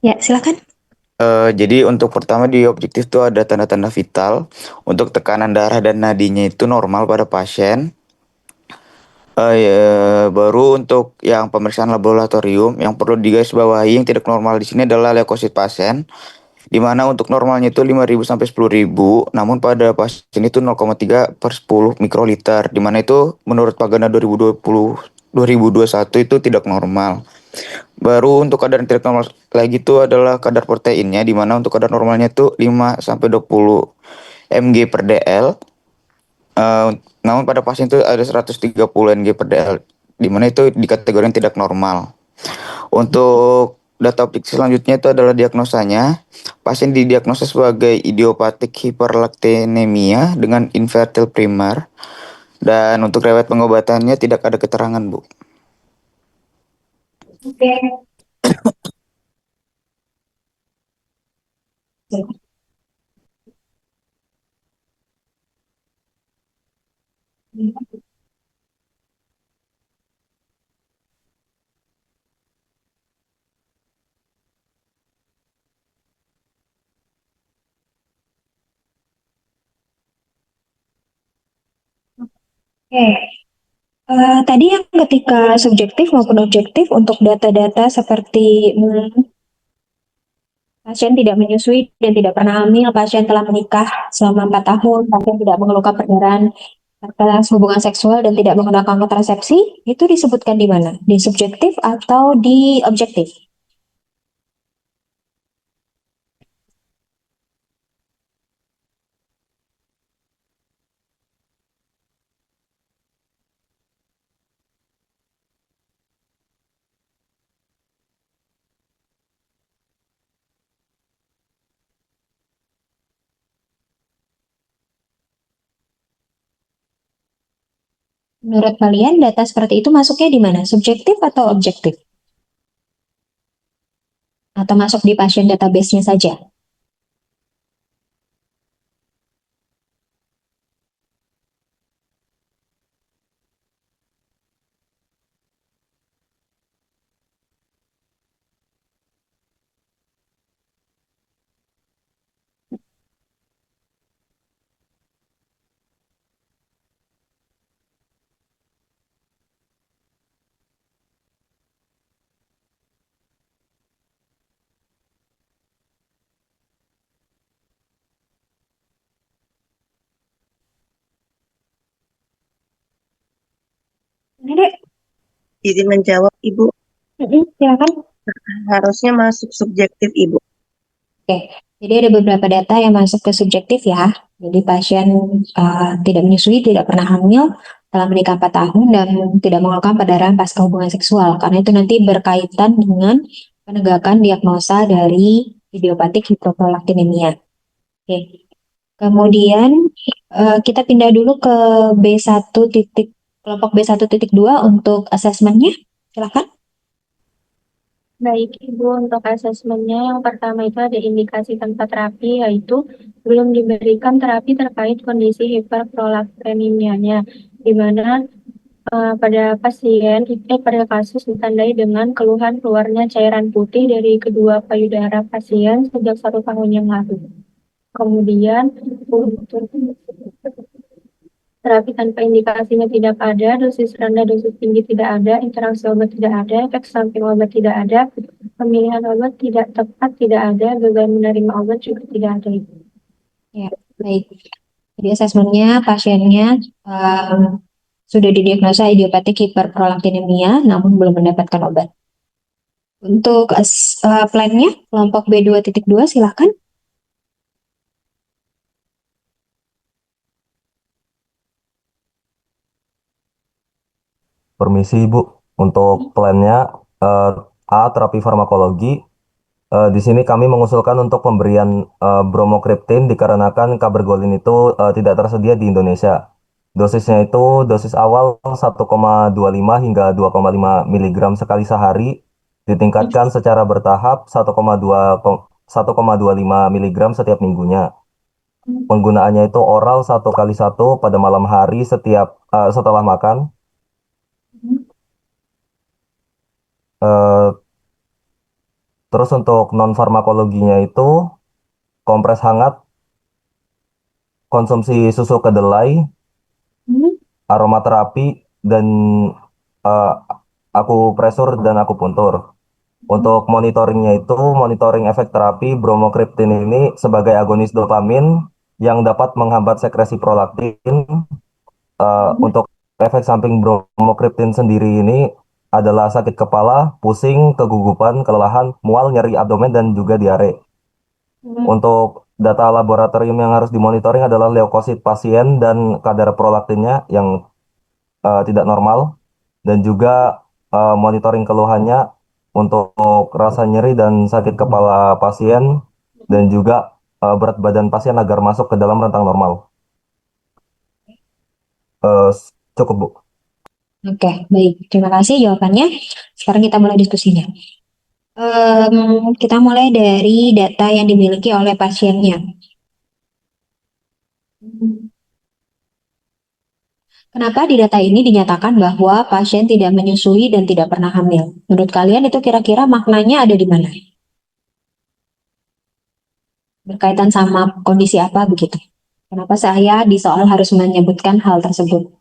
Ya, silakan. Jadi untuk pertama di objektif itu ada tanda-tanda vital. Untuk tekanan darah dan nadinya itu normal pada pasien. Baru untuk yang pemeriksaan laboratorium yang perlu digarisbawahi yang tidak normal di sini adalah leukosit pasien, di mana untuk normalnya itu 5.000 sampai 10.000, namun pada pasien itu 0,3/10 mikroliter, di mana itu menurut Pagana 2021 itu tidak normal. Baru untuk kadar yang tidak normal lagi itu adalah kadar proteinnya, di mana untuk kadar normalnya itu 5 sampai 20 mg per dl. Namun pada pasien itu ada 130 mg per dl, di mana itu di kategori yang tidak normal. Untuk data objektif selanjutnya itu adalah diagnosanya. Pasien didiagnosa sebagai idiopatik hiperlaktinemia dengan infertil primer. Dan untuk riwayat pengobatannya tidak ada keterangan, Bu. Oke. Oke. Tadi yang ketika subjektif maupun objektif untuk data-data seperti pasien tidak menyusui dan tidak pernah hamil, pasien telah menikah selama 4 tahun, pasien tidak mengeluhkan perdarahan atas hubungan seksual dan tidak menggunakan kontrasepsi, itu disebutkan di mana? Di subjektif atau di objektif? Menurut kalian data seperti itu masuknya di mana? Subjektif atau objektif? Atau masuk di pasien database-nya saja? Ini deh. Izin menjawab, Ibu. Silakan. Harusnya masuk subjektif, Ibu. Oke, jadi ada beberapa data yang masuk ke subjektif ya. Jadi pasien tidak menyusui, tidak pernah hamil, telah menikah 4 tahun dan tidak mengeluhkan perdarahan pasca hubungan seksual. Karena itu nanti berkaitan dengan penegakan diagnosa dari idiopatik hiperprolaktinemia. Oke. Kemudian kita pindah dulu ke kelompok B1.2 untuk asesmennya. Silakan. Baik, Ibu, untuk asesmennya yang pertama itu ada indikasi tanpa terapi, yaitu belum diberikan terapi terkait kondisi hiperprolaktinemianya, di mana pada kasus ditandai dengan keluhan keluarnya cairan putih dari kedua payudara pasien sejak 1 tahun yang lalu. Kemudian untuk terapi tanpa indikasinya tidak ada, dosis rendah, dosis tinggi tidak ada, interaksi obat tidak ada, efek samping obat tidak ada, Pemilihan obat tidak tepat tidak ada, gagal menerima obat juga tidak ada, Ibu. Ya, baik. Jadi asesmennya pasiennya sudah didiagnosa idiopatik hiperprolaktinemia namun belum mendapatkan obat. Untuk plannya kelompok B2.2 silakan. Permisi Ibu, untuk plannya A. Terapi farmakologi. Di sini kami mengusulkan untuk pemberian bromokriptin dikarenakan cabergoline itu tidak tersedia di Indonesia. Dosisnya itu dosis awal 1,25 hingga 2,5 mg sekali sehari, ditingkatkan secara bertahap 1,25 mg setiap minggunya. Penggunaannya itu oral 1 kali 1 pada malam hari setelah makan. Eh, Terus untuk non farmakologinya itu kompres hangat, konsumsi susu kedelai, aromaterapi, dan eh, akupresur dan akupuntur. Untuk monitoringnya itu monitoring efek terapi bromokriptin ini sebagai agonis dopamin yang dapat menghambat sekresi prolaktin. Untuk efek samping bromokriptin sendiri ini adalah sakit kepala, pusing, kegugupan, kelelahan, mual, nyeri abdomen, dan juga diare. Untuk data laboratorium yang harus dimonitoring adalah leukosit pasien dan kadar prolaktinnya yang tidak normal, dan juga monitoring keluhannya untuk rasa nyeri dan sakit kepala pasien, dan juga berat badan pasien agar masuk ke dalam rentang normal. Cukup, Bu. Oke, baik. Terima kasih jawabannya. Sekarang kita mulai diskusinya. Kita mulai dari data yang dimiliki oleh pasiennya. Kenapa di data ini dinyatakan bahwa pasien tidak menyusui dan tidak pernah hamil? Menurut kalian itu kira-kira maknanya ada di mana? Berkaitan sama kondisi apa begitu? Kenapa saya di soal harus menyebutkan hal tersebut?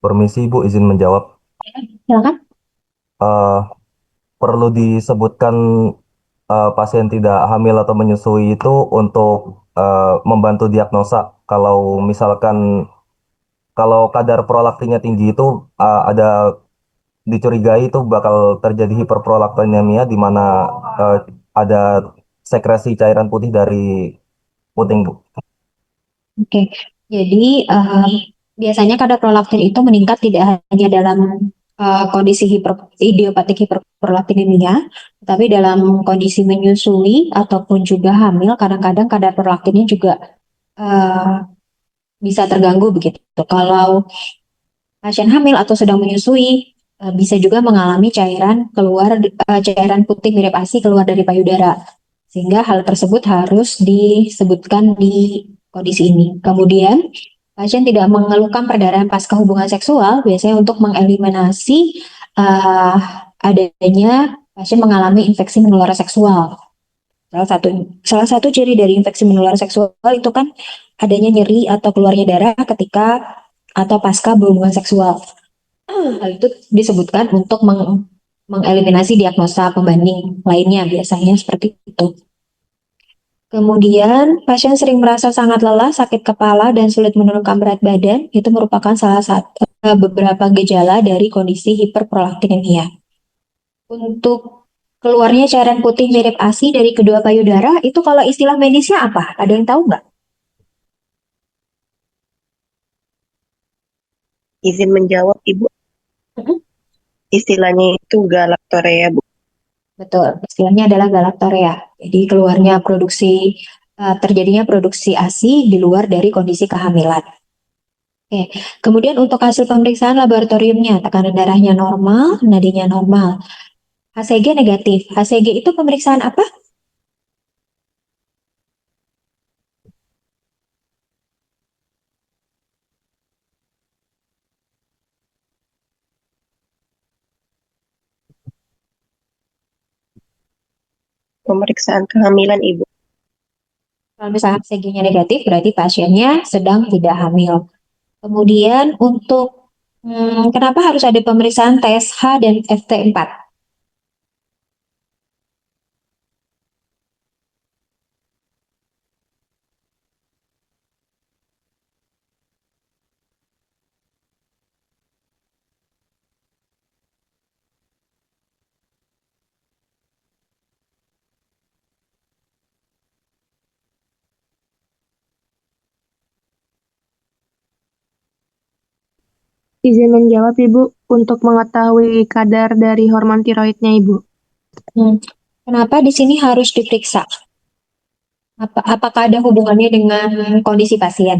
Permisi Ibu, izin menjawab. Silakan. Perlu disebutkan pasien tidak hamil atau menyusui itu untuk membantu diagnosa. Kalau misalkan kalau kadar prolaktinnya tinggi itu ada dicurigai itu bakal terjadi hiperprolaktinemia di mana ada sekresi cairan putih dari puting, Bu. Oke, jadi biasanya kadar prolaktin itu meningkat tidak hanya dalam kondisi idiopatik hiperprolaktinemia, tapi dalam kondisi menyusui ataupun juga hamil, kadang-kadang kadar prolaktinnya juga bisa terganggu begitu. Kalau pasien hamil atau sedang menyusui, bisa juga mengalami cairan putih mirip ASI keluar dari payudara, sehingga hal tersebut harus disebutkan di kondisi ini. Kemudian, pasien tidak mengeluhkan perdarahan pasca hubungan seksual, biasanya untuk mengeliminasi adanya pasien mengalami infeksi menular seksual. Salah satu ciri dari infeksi menular seksual itu kan adanya nyeri atau keluarnya darah ketika atau pasca berhubungan seksual. Hal itu disebutkan untuk mengeliminasi diagnosa pembanding lainnya, biasanya seperti itu. Kemudian, pasien sering merasa sangat lelah, sakit kepala, dan sulit menurunkan berat badan. Itu merupakan salah satu beberapa gejala dari kondisi hiperprolaktinemia. Untuk keluarnya cairan putih mirip ASI dari kedua payudara, itu kalau istilah medisnya apa? Ada yang tahu nggak? Izin menjawab, Ibu. Mm-mm. Istilahnya itu galaktorea, Bu. Betul, istilahnya adalah galaktorea. Jadi terjadinya produksi ASI di luar dari kondisi kehamilan. Oke. Kemudian untuk hasil pemeriksaan laboratoriumnya, tekanan darahnya normal, nadinya normal. HCG negatif. HCG itu pemeriksaan apa? Pemeriksaan kehamilan, Ibu. Kalau misalnya HCG-nya negatif, berarti pasiennya sedang tidak hamil. Kemudian untuk kenapa harus ada pemeriksaan TSH dan FT4? Izin menjawab, Ibu, untuk mengetahui kadar dari hormon tiroidnya, Ibu. Kenapa di sini harus diperiksa? Apakah ada hubungannya dengan kondisi pasien?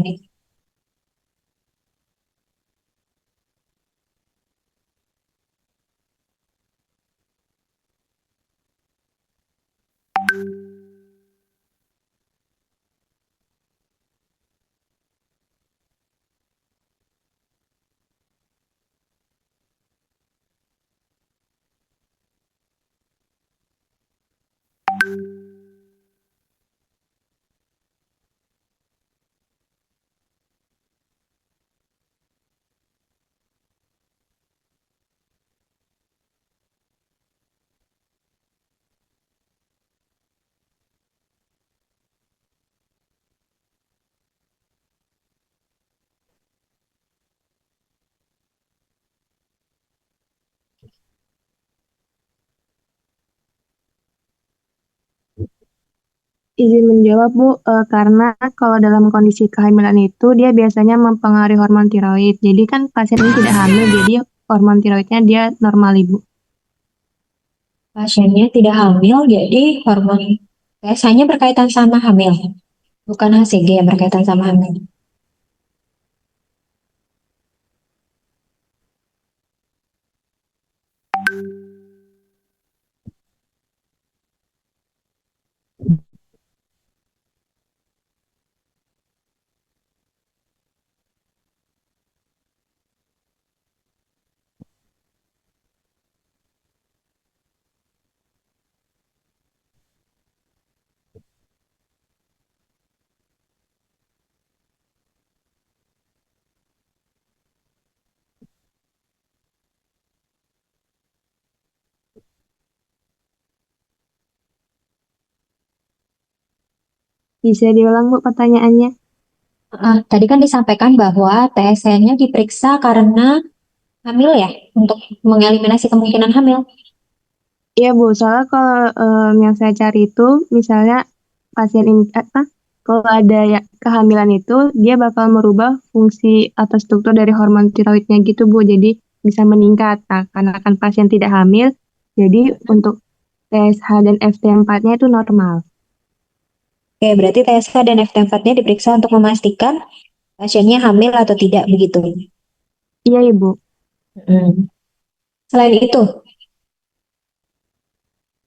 Izin menjawab, Bu, karena kalau dalam kondisi kehamilan itu dia biasanya mempengaruhi hormon tiroid. Jadi kan pasien ini tidak hamil, jadi hormon tiroidnya dia normal, Ibu. Pasiennya tidak hamil, jadi hormon TSH-nya berkaitan sama hamil, bukan HCG yang berkaitan sama hamil. Bisa diulang, Bu, pertanyaannya? Tadi kan disampaikan bahwa TSH-nya diperiksa karena hamil ya, untuk mengeliminasi kemungkinan hamil. Iya, Bu, soalnya kalau yang saya cari itu, misalnya pasien ini, kalau ada ya, kehamilan itu, dia bakal merubah fungsi atau struktur dari hormon tiroidnya gitu, Bu. Jadi bisa meningkat. Nah, karena kan pasien tidak hamil, jadi untuk TSH dan FT4-nya itu normal. Oke, berarti TSH dan FT4-nya diperiksa untuk memastikan pasiennya hamil atau tidak, begitu? Iya, Ibu. Selain itu,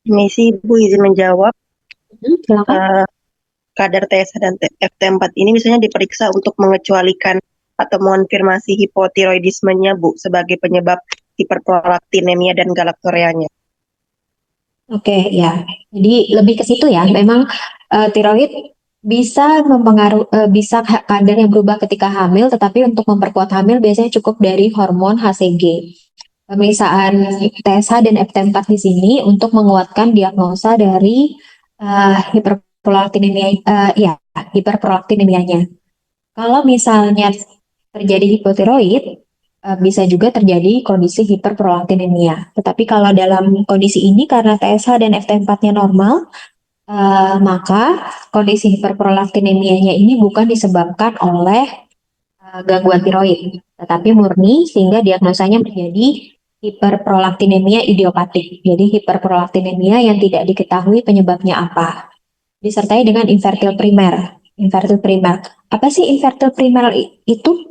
Misi, Ibu, izin menjawab. silakan. Kadar TSH dan FT4 ini misalnya diperiksa untuk mengecualikan atau mengonfirmasi hipotiroidismenya, Bu, sebagai penyebab hiperprolaktinemia dan galaktoreanya. Oke, ya. Jadi lebih ke situ ya. Memang tiroid bisa bisa kadar yang berubah ketika hamil, tetapi untuk memperkuat hamil biasanya cukup dari hormon HCG. Pemeriksaan TSH dan FT4 di sini untuk menguatkan diagnosa dari hiperprolaktinemianya. Kalau misalnya terjadi hipotiroid, bisa juga terjadi kondisi hiperprolaktinemia. Tetapi kalau dalam kondisi ini karena TSH dan FT4-nya normal, maka kondisi hiperprolaktinemianya ini bukan disebabkan oleh gangguan tiroid, tetapi murni sehingga diagnosanya menjadi hiperprolaktinemia idiopatik. Jadi hiperprolaktinemia yang tidak diketahui penyebabnya apa. Disertai dengan infertil primer. Infertil primer. Apa sih infertil primer itu?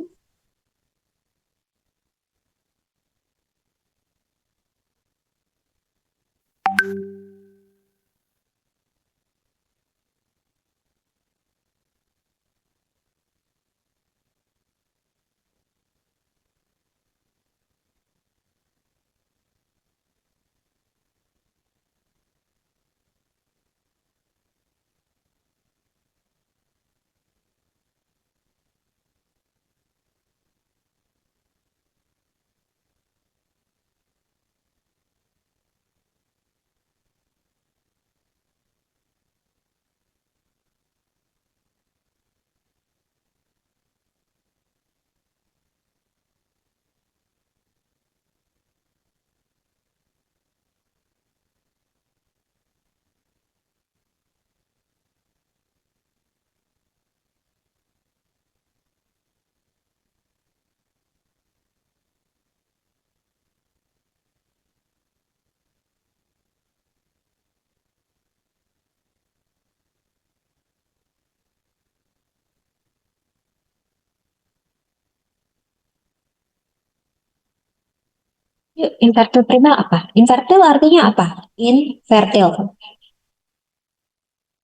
Infertil primer apa? Infertil artinya apa? Infertil.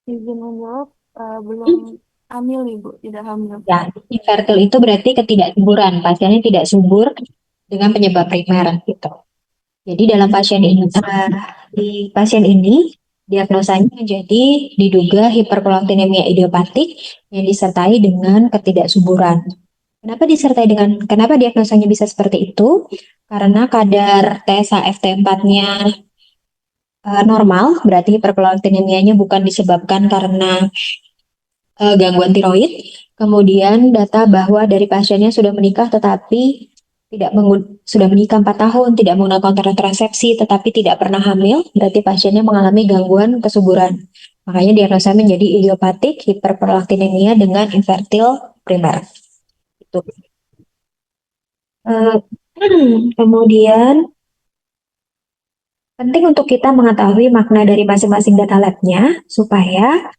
Izin menjawab, belum hamil Ibu, tidak hamil. Ya, infertil itu berarti ketidaksuburan. Pasiennya tidak subur dengan penyebab primer gitu. Jadi dalam pasien ini, di pasien ini diagnosanya menjadi diduga hiperprolaktinemia idiopatik yang disertai dengan ketidaksuburan. Kenapa diagnosanya bisa seperti itu? Karena kadar TSH FT4-nya normal, berarti hiperprolaktinemianya bukan disebabkan karena gangguan tiroid. Kemudian data bahwa dari pasiennya sudah menikah tetapi sudah menikah 4 tahun, tidak menggunakan kontrasepsi tetapi tidak pernah hamil, berarti pasiennya mengalami gangguan kesuburan. Makanya diagnosa menjadi idiopatik hiperprolaktinemia dengan infertil primer. Itu. Eh, kemudian penting untuk kita mengetahui makna dari masing-masing data labnya supaya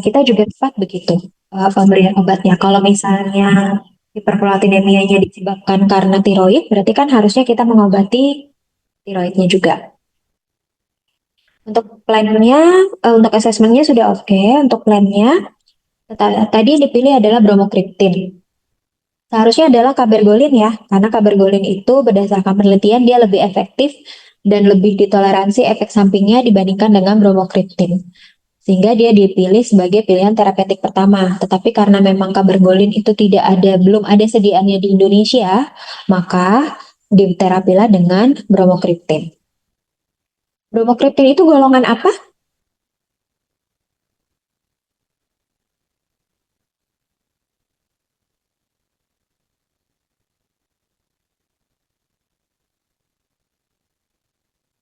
kita juga tepat begitu pemberian obatnya. Kalau misalnya hiperprolatinemianya disebabkan karena tiroid, berarti kan harusnya kita mengobati tiroidnya juga. Untuk plannya, untuk asesmennya sudah oke. Untuk plannya, tadi dipilih adalah bromokriptin. Seharusnya adalah kabergolin ya, karena kabergolin itu berdasarkan penelitian dia lebih efektif dan lebih ditoleransi efek sampingnya dibandingkan dengan bromokriptin. Sehingga dia dipilih sebagai pilihan terapeutik pertama. Tetapi karena memang kabergolin itu belum ada sediaannya di Indonesia, maka diterapilah dengan bromokriptin. Bromokriptin itu golongan apa?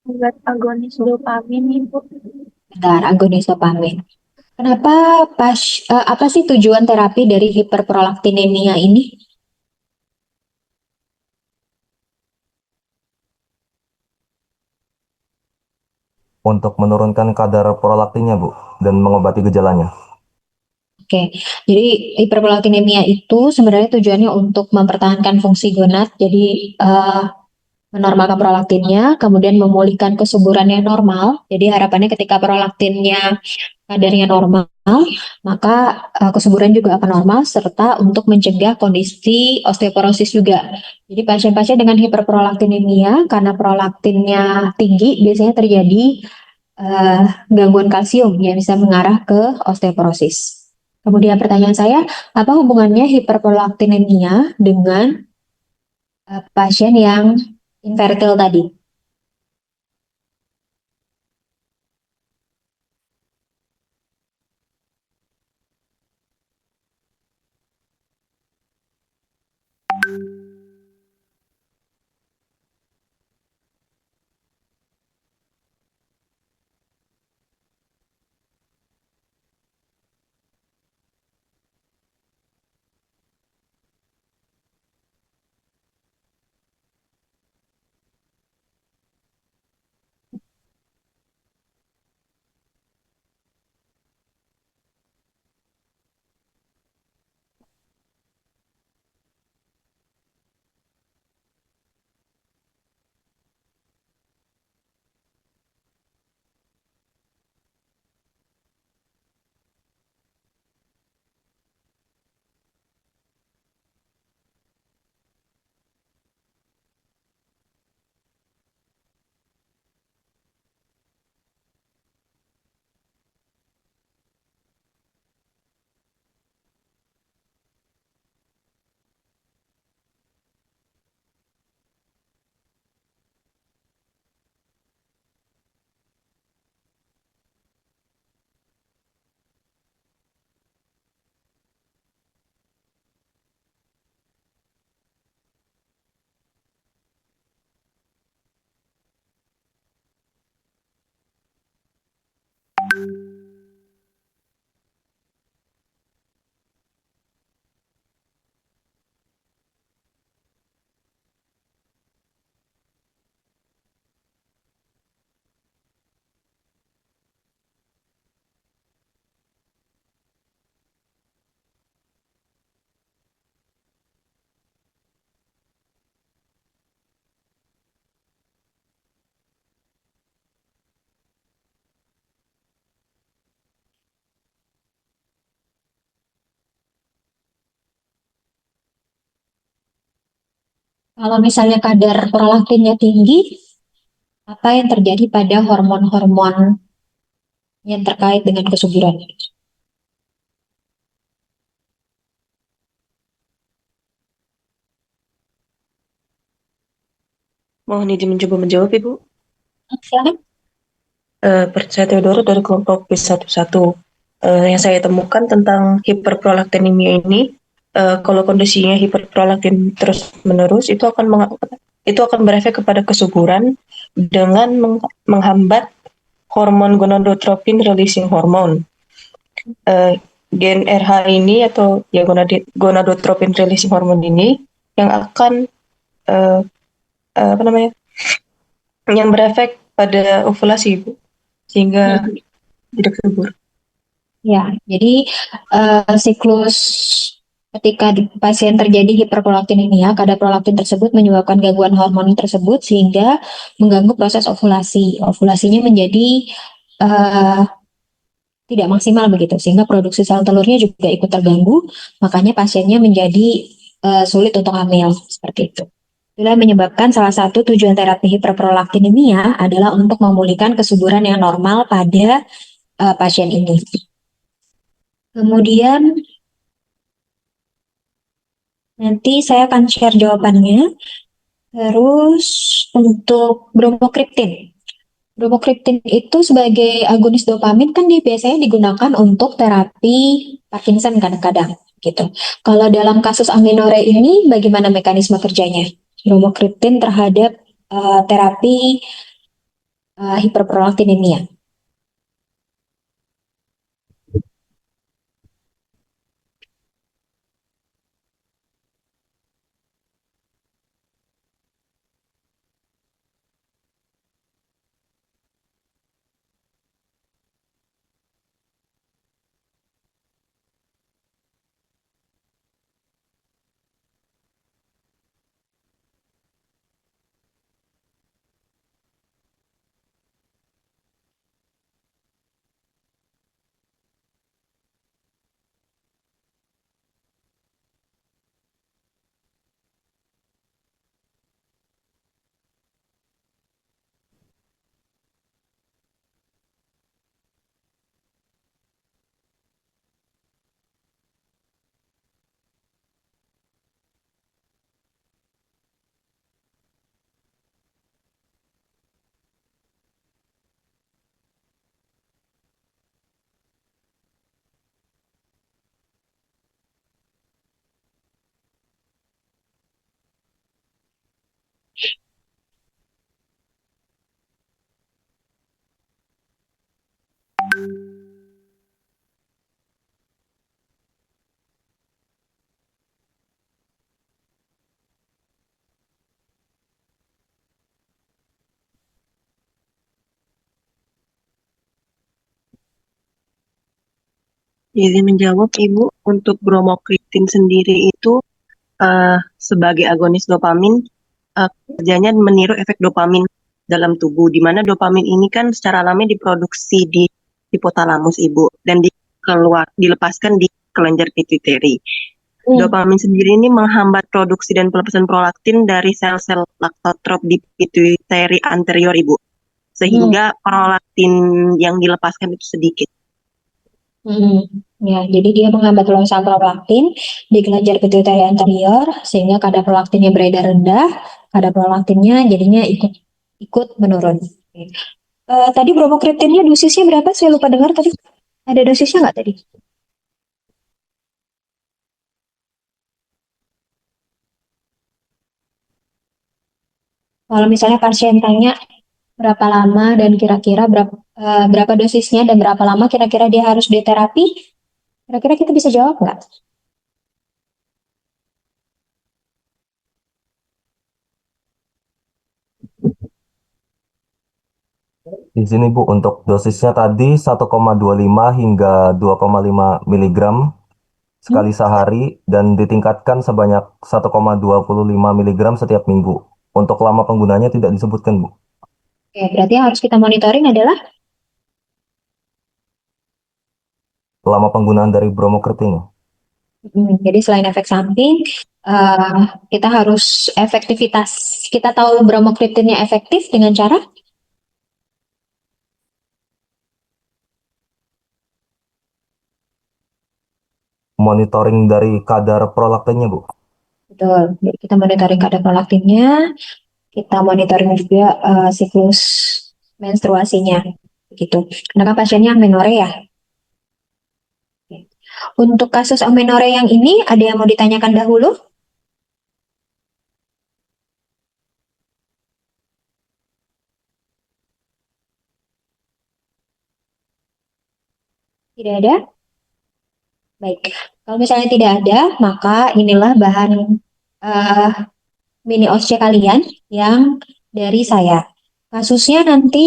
Obat agonis dopamin Ibu. Benar, agonis dopamin. Kenapa apa sih tujuan terapi dari hiperprolaktinemia ini? Untuk menurunkan kadar prolaktinnya, Bu, dan mengobati gejalanya. Oke, jadi hiperprolaktinemia itu sebenarnya tujuannya untuk mempertahankan fungsi gonad, jadi menormalkan prolaktinnya, kemudian memulihkan kesuburan yang normal. Jadi harapannya ketika prolaktinnya kadarnya normal, maka kesuburan juga akan normal, serta untuk mencegah kondisi osteoporosis juga. Jadi pasien-pasien dengan hiperprolaktinemia, karena prolaktinnya tinggi, biasanya terjadi gangguan kalsium yang bisa mengarah ke osteoporosis. Kemudian pertanyaan saya, apa hubungannya hiperprolaktinemia dengan pasien yang infertil tadi? Kalau misalnya kadar prolaktinnya tinggi, apa yang terjadi pada hormon-hormon yang terkait dengan kesuburan? Mohon izin mencoba menjawab, Ibu. Silakan. Saya Theodoro dari kelompok B11. Yang saya temukan tentang hiperprolaktinemia ini, kalau kondisinya hiperprolaktin terus menerus, itu akan berefek kepada kesuburan dengan menghambat hormon gonadotropin releasing hormone. Gen RH ini atau ya gonadotropin releasing hormone ini yang akan yang berefek pada ovulasi, Bu, sehingga tidak subur. Ya, jadi siklus ketika pasien terjadi hiperprolaktinemia, kadar prolaktin tersebut menyebabkan gangguan hormon tersebut sehingga mengganggu proses ovulasi. Ovulasinya menjadi tidak maksimal begitu, sehingga produksi sel telurnya juga ikut terganggu, makanya pasiennya menjadi sulit untuk hamil, seperti itu. Itulah menyebabkan salah satu tujuan terapi hiperprolaktinemia adalah untuk memulihkan kesuburan yang normal pada pasien ini. Kemudian nanti saya akan share jawabannya. Terus untuk bromokriptin. Bromokriptin itu sebagai agonis dopamin kan dia biasanya digunakan untuk terapi Parkinson kadang-kadang gitu. Kalau dalam kasus aminore ini bagaimana mekanisme kerjanya? Bromokriptin terhadap terapi hiperprolaktinemia. Izin menjawab, Ibu, untuk bromokriptin sendiri itu sebagai agonis dopamin, kerjanya meniru efek dopamin dalam tubuh, di mana dopamin ini kan secara alami diproduksi di hipotalamus, Ibu, dan dilepaskan di kelenjar pituitari. Dopamin sendiri ini menghambat produksi dan pelepasan prolaktin dari sel-sel laktotrop di pituitari anterior, Ibu, sehingga prolaktin yang dilepaskan itu sedikit. Ya, jadi dia menghambat pelepasan prolaktin di kelenjar pituitari anterior sehingga kadar prolaktinnya beredar rendah, kadar prolaktinnya jadinya ikut menurun. Tadi bromokriptinnya dosisnya berapa? Saya lupa dengar tadi. Ada dosisnya nggak tadi? Kalau misalnya pasien tanya berapa lama dan kira-kira berapa dosisnya dan berapa lama kira-kira dia harus diterapi, kira-kira kita bisa jawab nggak? Izin Ibu, untuk dosisnya tadi 1,25 hingga 2,5 miligram sekali sehari dan ditingkatkan sebanyak 1,25 miligram setiap minggu. Untuk lama penggunanya tidak disebutkan, Bu. Oke, berarti yang harus kita monitoring adalah Lama penggunaan dari bromokriptin. jadi selain efek samping, eh, kita harus efektivitas. Kita tahu bromokriptinnya efektif dengan cara monitoring dari kadar prolaktinnya, Bu. betul. Jadi kita monitoring kadar prolaktinnya, kita monitoring juga siklus menstruasinya, gitu. Karena kan pasiennya amenore ya. Untuk kasus amenore yang ini, ada yang mau ditanyakan dahulu? Tidak ada? Baik. Kalau misalnya tidak ada, maka inilah bahan eh, mini OSCE kalian yang dari saya. Kasusnya nanti,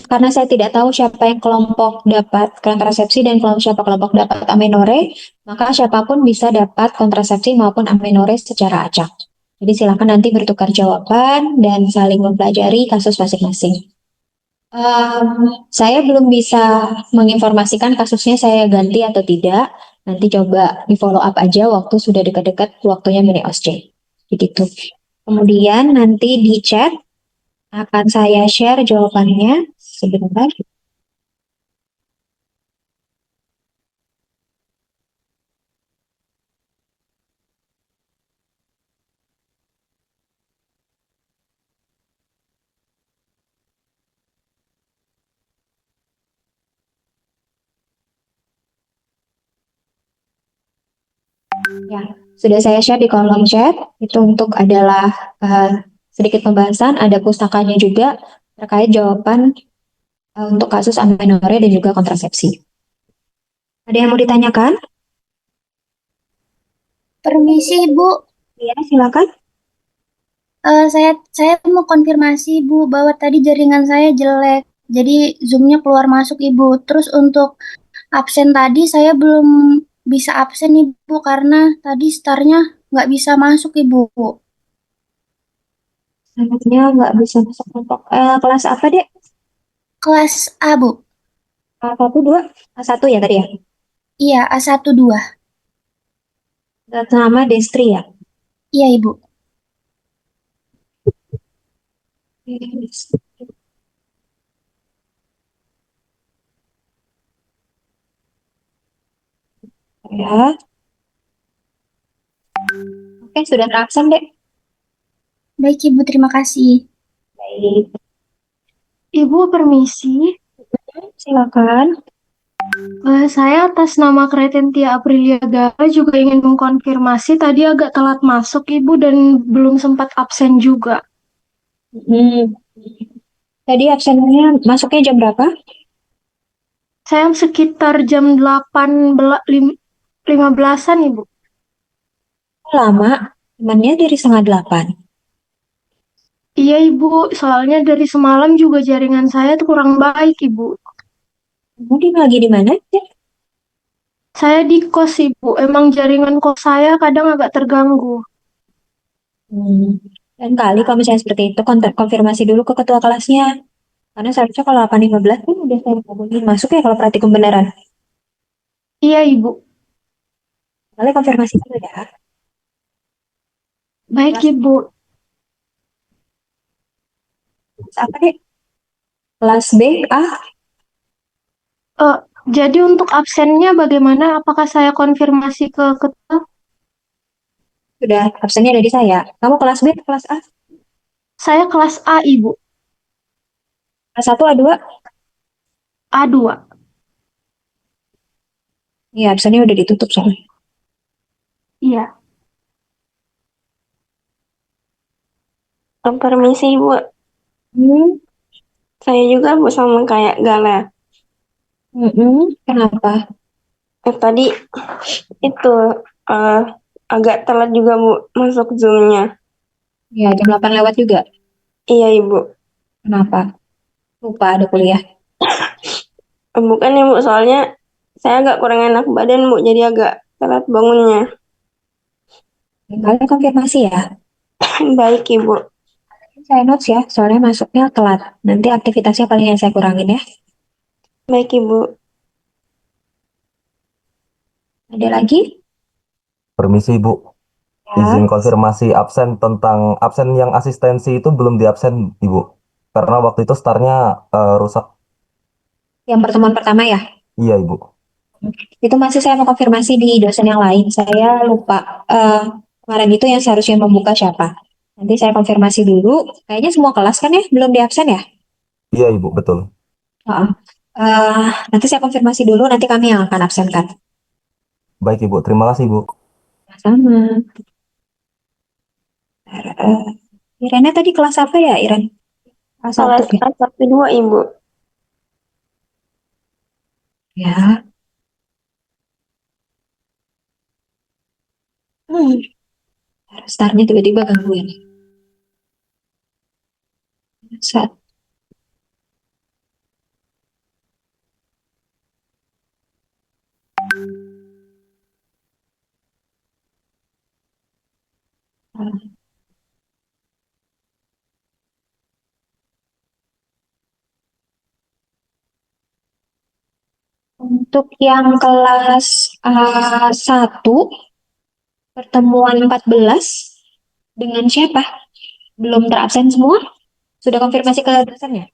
karena saya tidak tahu siapa yang kelompok dapat kontrasepsi dan siapa kelompok dapat amenore, maka siapapun bisa dapat kontrasepsi maupun amenore secara acak. Jadi silakan nanti bertukar jawaban dan saling mempelajari kasus masing-masing. Saya belum bisa menginformasikan kasusnya saya ganti atau tidak. Nanti coba di follow up aja waktu sudah dekat-dekat waktunya mini OSCE. Begitu. Kemudian nanti di chat akan saya share jawabannya sebentar. Ya, sudah saya share di kolom chat. Itu untuk adalah sedikit pembahasan, ada pustakanya juga terkait jawaban untuk kasus amenore dan juga kontrasepsi. Ada yang mau ditanyakan? Permisi, Ibu. Ya, silakan. Saya mau konfirmasi, Ibu, bahwa tadi jaringan saya jelek. Jadi Zoom-nya keluar masuk, Ibu. Terus untuk absen tadi saya belum bisa absen, Ibu, karena tadi startnya nggak bisa masuk, Ibu. Anaknya nggak bisa masuk kelompok. Kelas apa, Dek? Kelas A, Bu. A1, 2? A1 ya tadi ya? Iya, A1, 2. Atas nama Destri ya? Iya, Ibu. Ya. Oke, sudah terabsen, Dek. Baik, Ibu. Terima kasih. Baik. Ibu permisi. Silakan. Saya atas nama Kretentia Aprilia Gara juga ingin mengkonfirmasi tadi agak telat masuk Ibu dan belum sempat absen juga. Tadi absennya masuknya jam berapa? Saya sekitar jam 15-an Ibu. Lama, temannya dari setengah 8. Iya Ibu, soalnya dari semalam juga jaringan saya tuh kurang baik Ibu. Mungkin lagi di mana? Saya di kos Ibu, emang jaringan kos saya kadang agak terganggu. Dan kali kalau misalnya seperti itu, konfirmasi dulu ke ketua kelasnya. Karena seharusnya kalau 8.15 kan udah saya hubungin masuk ya kalau praktikum beneran. Iya Ibu. Kali konfirmasi dulu ya. Baik Ibu. Kelas apa deh? Kelas B, A? Jadi untuk absennya bagaimana? Apakah saya konfirmasi ke ketua? Sudah, absennya dari saya. Kamu kelas B atau kelas A? Saya kelas A, Ibu. Kelas 1, A2? A2. Iya, absennya udah ditutup soalnya. Iya. Permisi, Ibu. Saya juga Bu sama kayak Gala. Kenapa? Tadi itu agak telat juga Bu masuk Zoom-nya. Iya, jam 8 lewat juga. Iya Ibu. Kenapa? Lupa ada kuliah. Bukan ya Bu, soalnya saya agak kurang enak badan Bu, jadi agak telat bangunnya. Kalian konfirmasi ya. Baik Ibu. Saya notes ya, soalnya masuknya telat. Nanti aktivitasnya paling yang saya kurangin ya. Baik Ibu. Ada lagi? Permisi Ibu. Izin konfirmasi absen tentang absen yang asistensi itu belum diabsen, Ibu. Karena waktu itu startnya rusak. Yang pertemuan pertama ya? Iya, Ibu. Itu masih saya mau konfirmasi di dosen yang lain. Saya lupa. Kemarin itu yang seharusnya membuka siapa? Nanti saya konfirmasi dulu. Kayaknya semua kelas kan ya? Belum di absen ya? Iya, Ibu, betul. Heeh. Nanti saya konfirmasi dulu. Nanti kami yang akan absenkan. Baik, Ibu. Terima kasih, Ibu. Sama. Irene tadi kelas apa ya, Iren? Kelas 1 Kelas ya? A1 2, Ibu. Ya. Startnya tiba-tiba gangguin. Saat untuk yang kelas A1 pertemuan 14 dengan siapa? Belum terabsen semua? Sudah konfirmasi ke dosennya?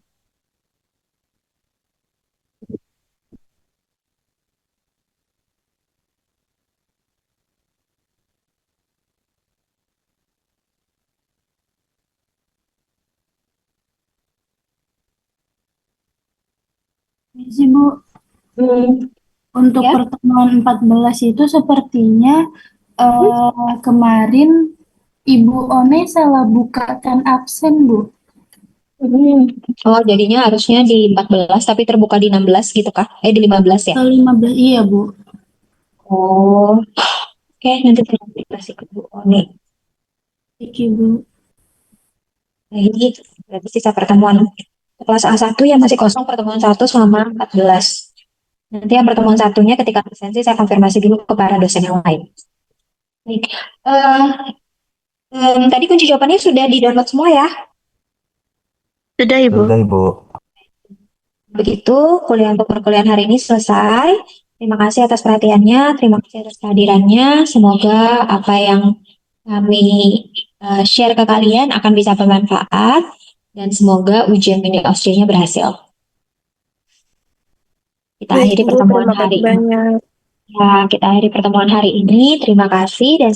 Sih, Bu. Untuk Ya. pertemuan 14 itu sepertinya kemarin Ibu One salah bukakan absen, Bu. Oh, jadinya harusnya di 14 tapi terbuka di 16 gitu kah? Di 15 ya? Ke 15, iya, Bu. Oh, oke, nanti saya konfirmasi ke Bu Oni. Oke, Bu. Nah, ini berarti sisa pertemuan kelas A1 yang masih kosong pertemuan 1 sama 14. Nanti yang pertemuan satunya ketika absensi saya konfirmasi dulu ke para dosen yang lain. Baik. Tadi kunci jawabannya sudah di-download semua ya? Sudah, Ibu. Sudah, Ibu. Begitu, kuliah untuk perkuliahan hari ini selesai. Terima kasih atas perhatiannya, terima kasih atas kehadirannya. Semoga apa yang kami share ke kalian akan bisa bermanfaat dan semoga ujian mini OSCE-nya berhasil. Kita Baik, akhiri Bu. pertemuan Terima hari kasih ini. banyak. Ya, kita akhiri pertemuan hari ini. Terima kasih dan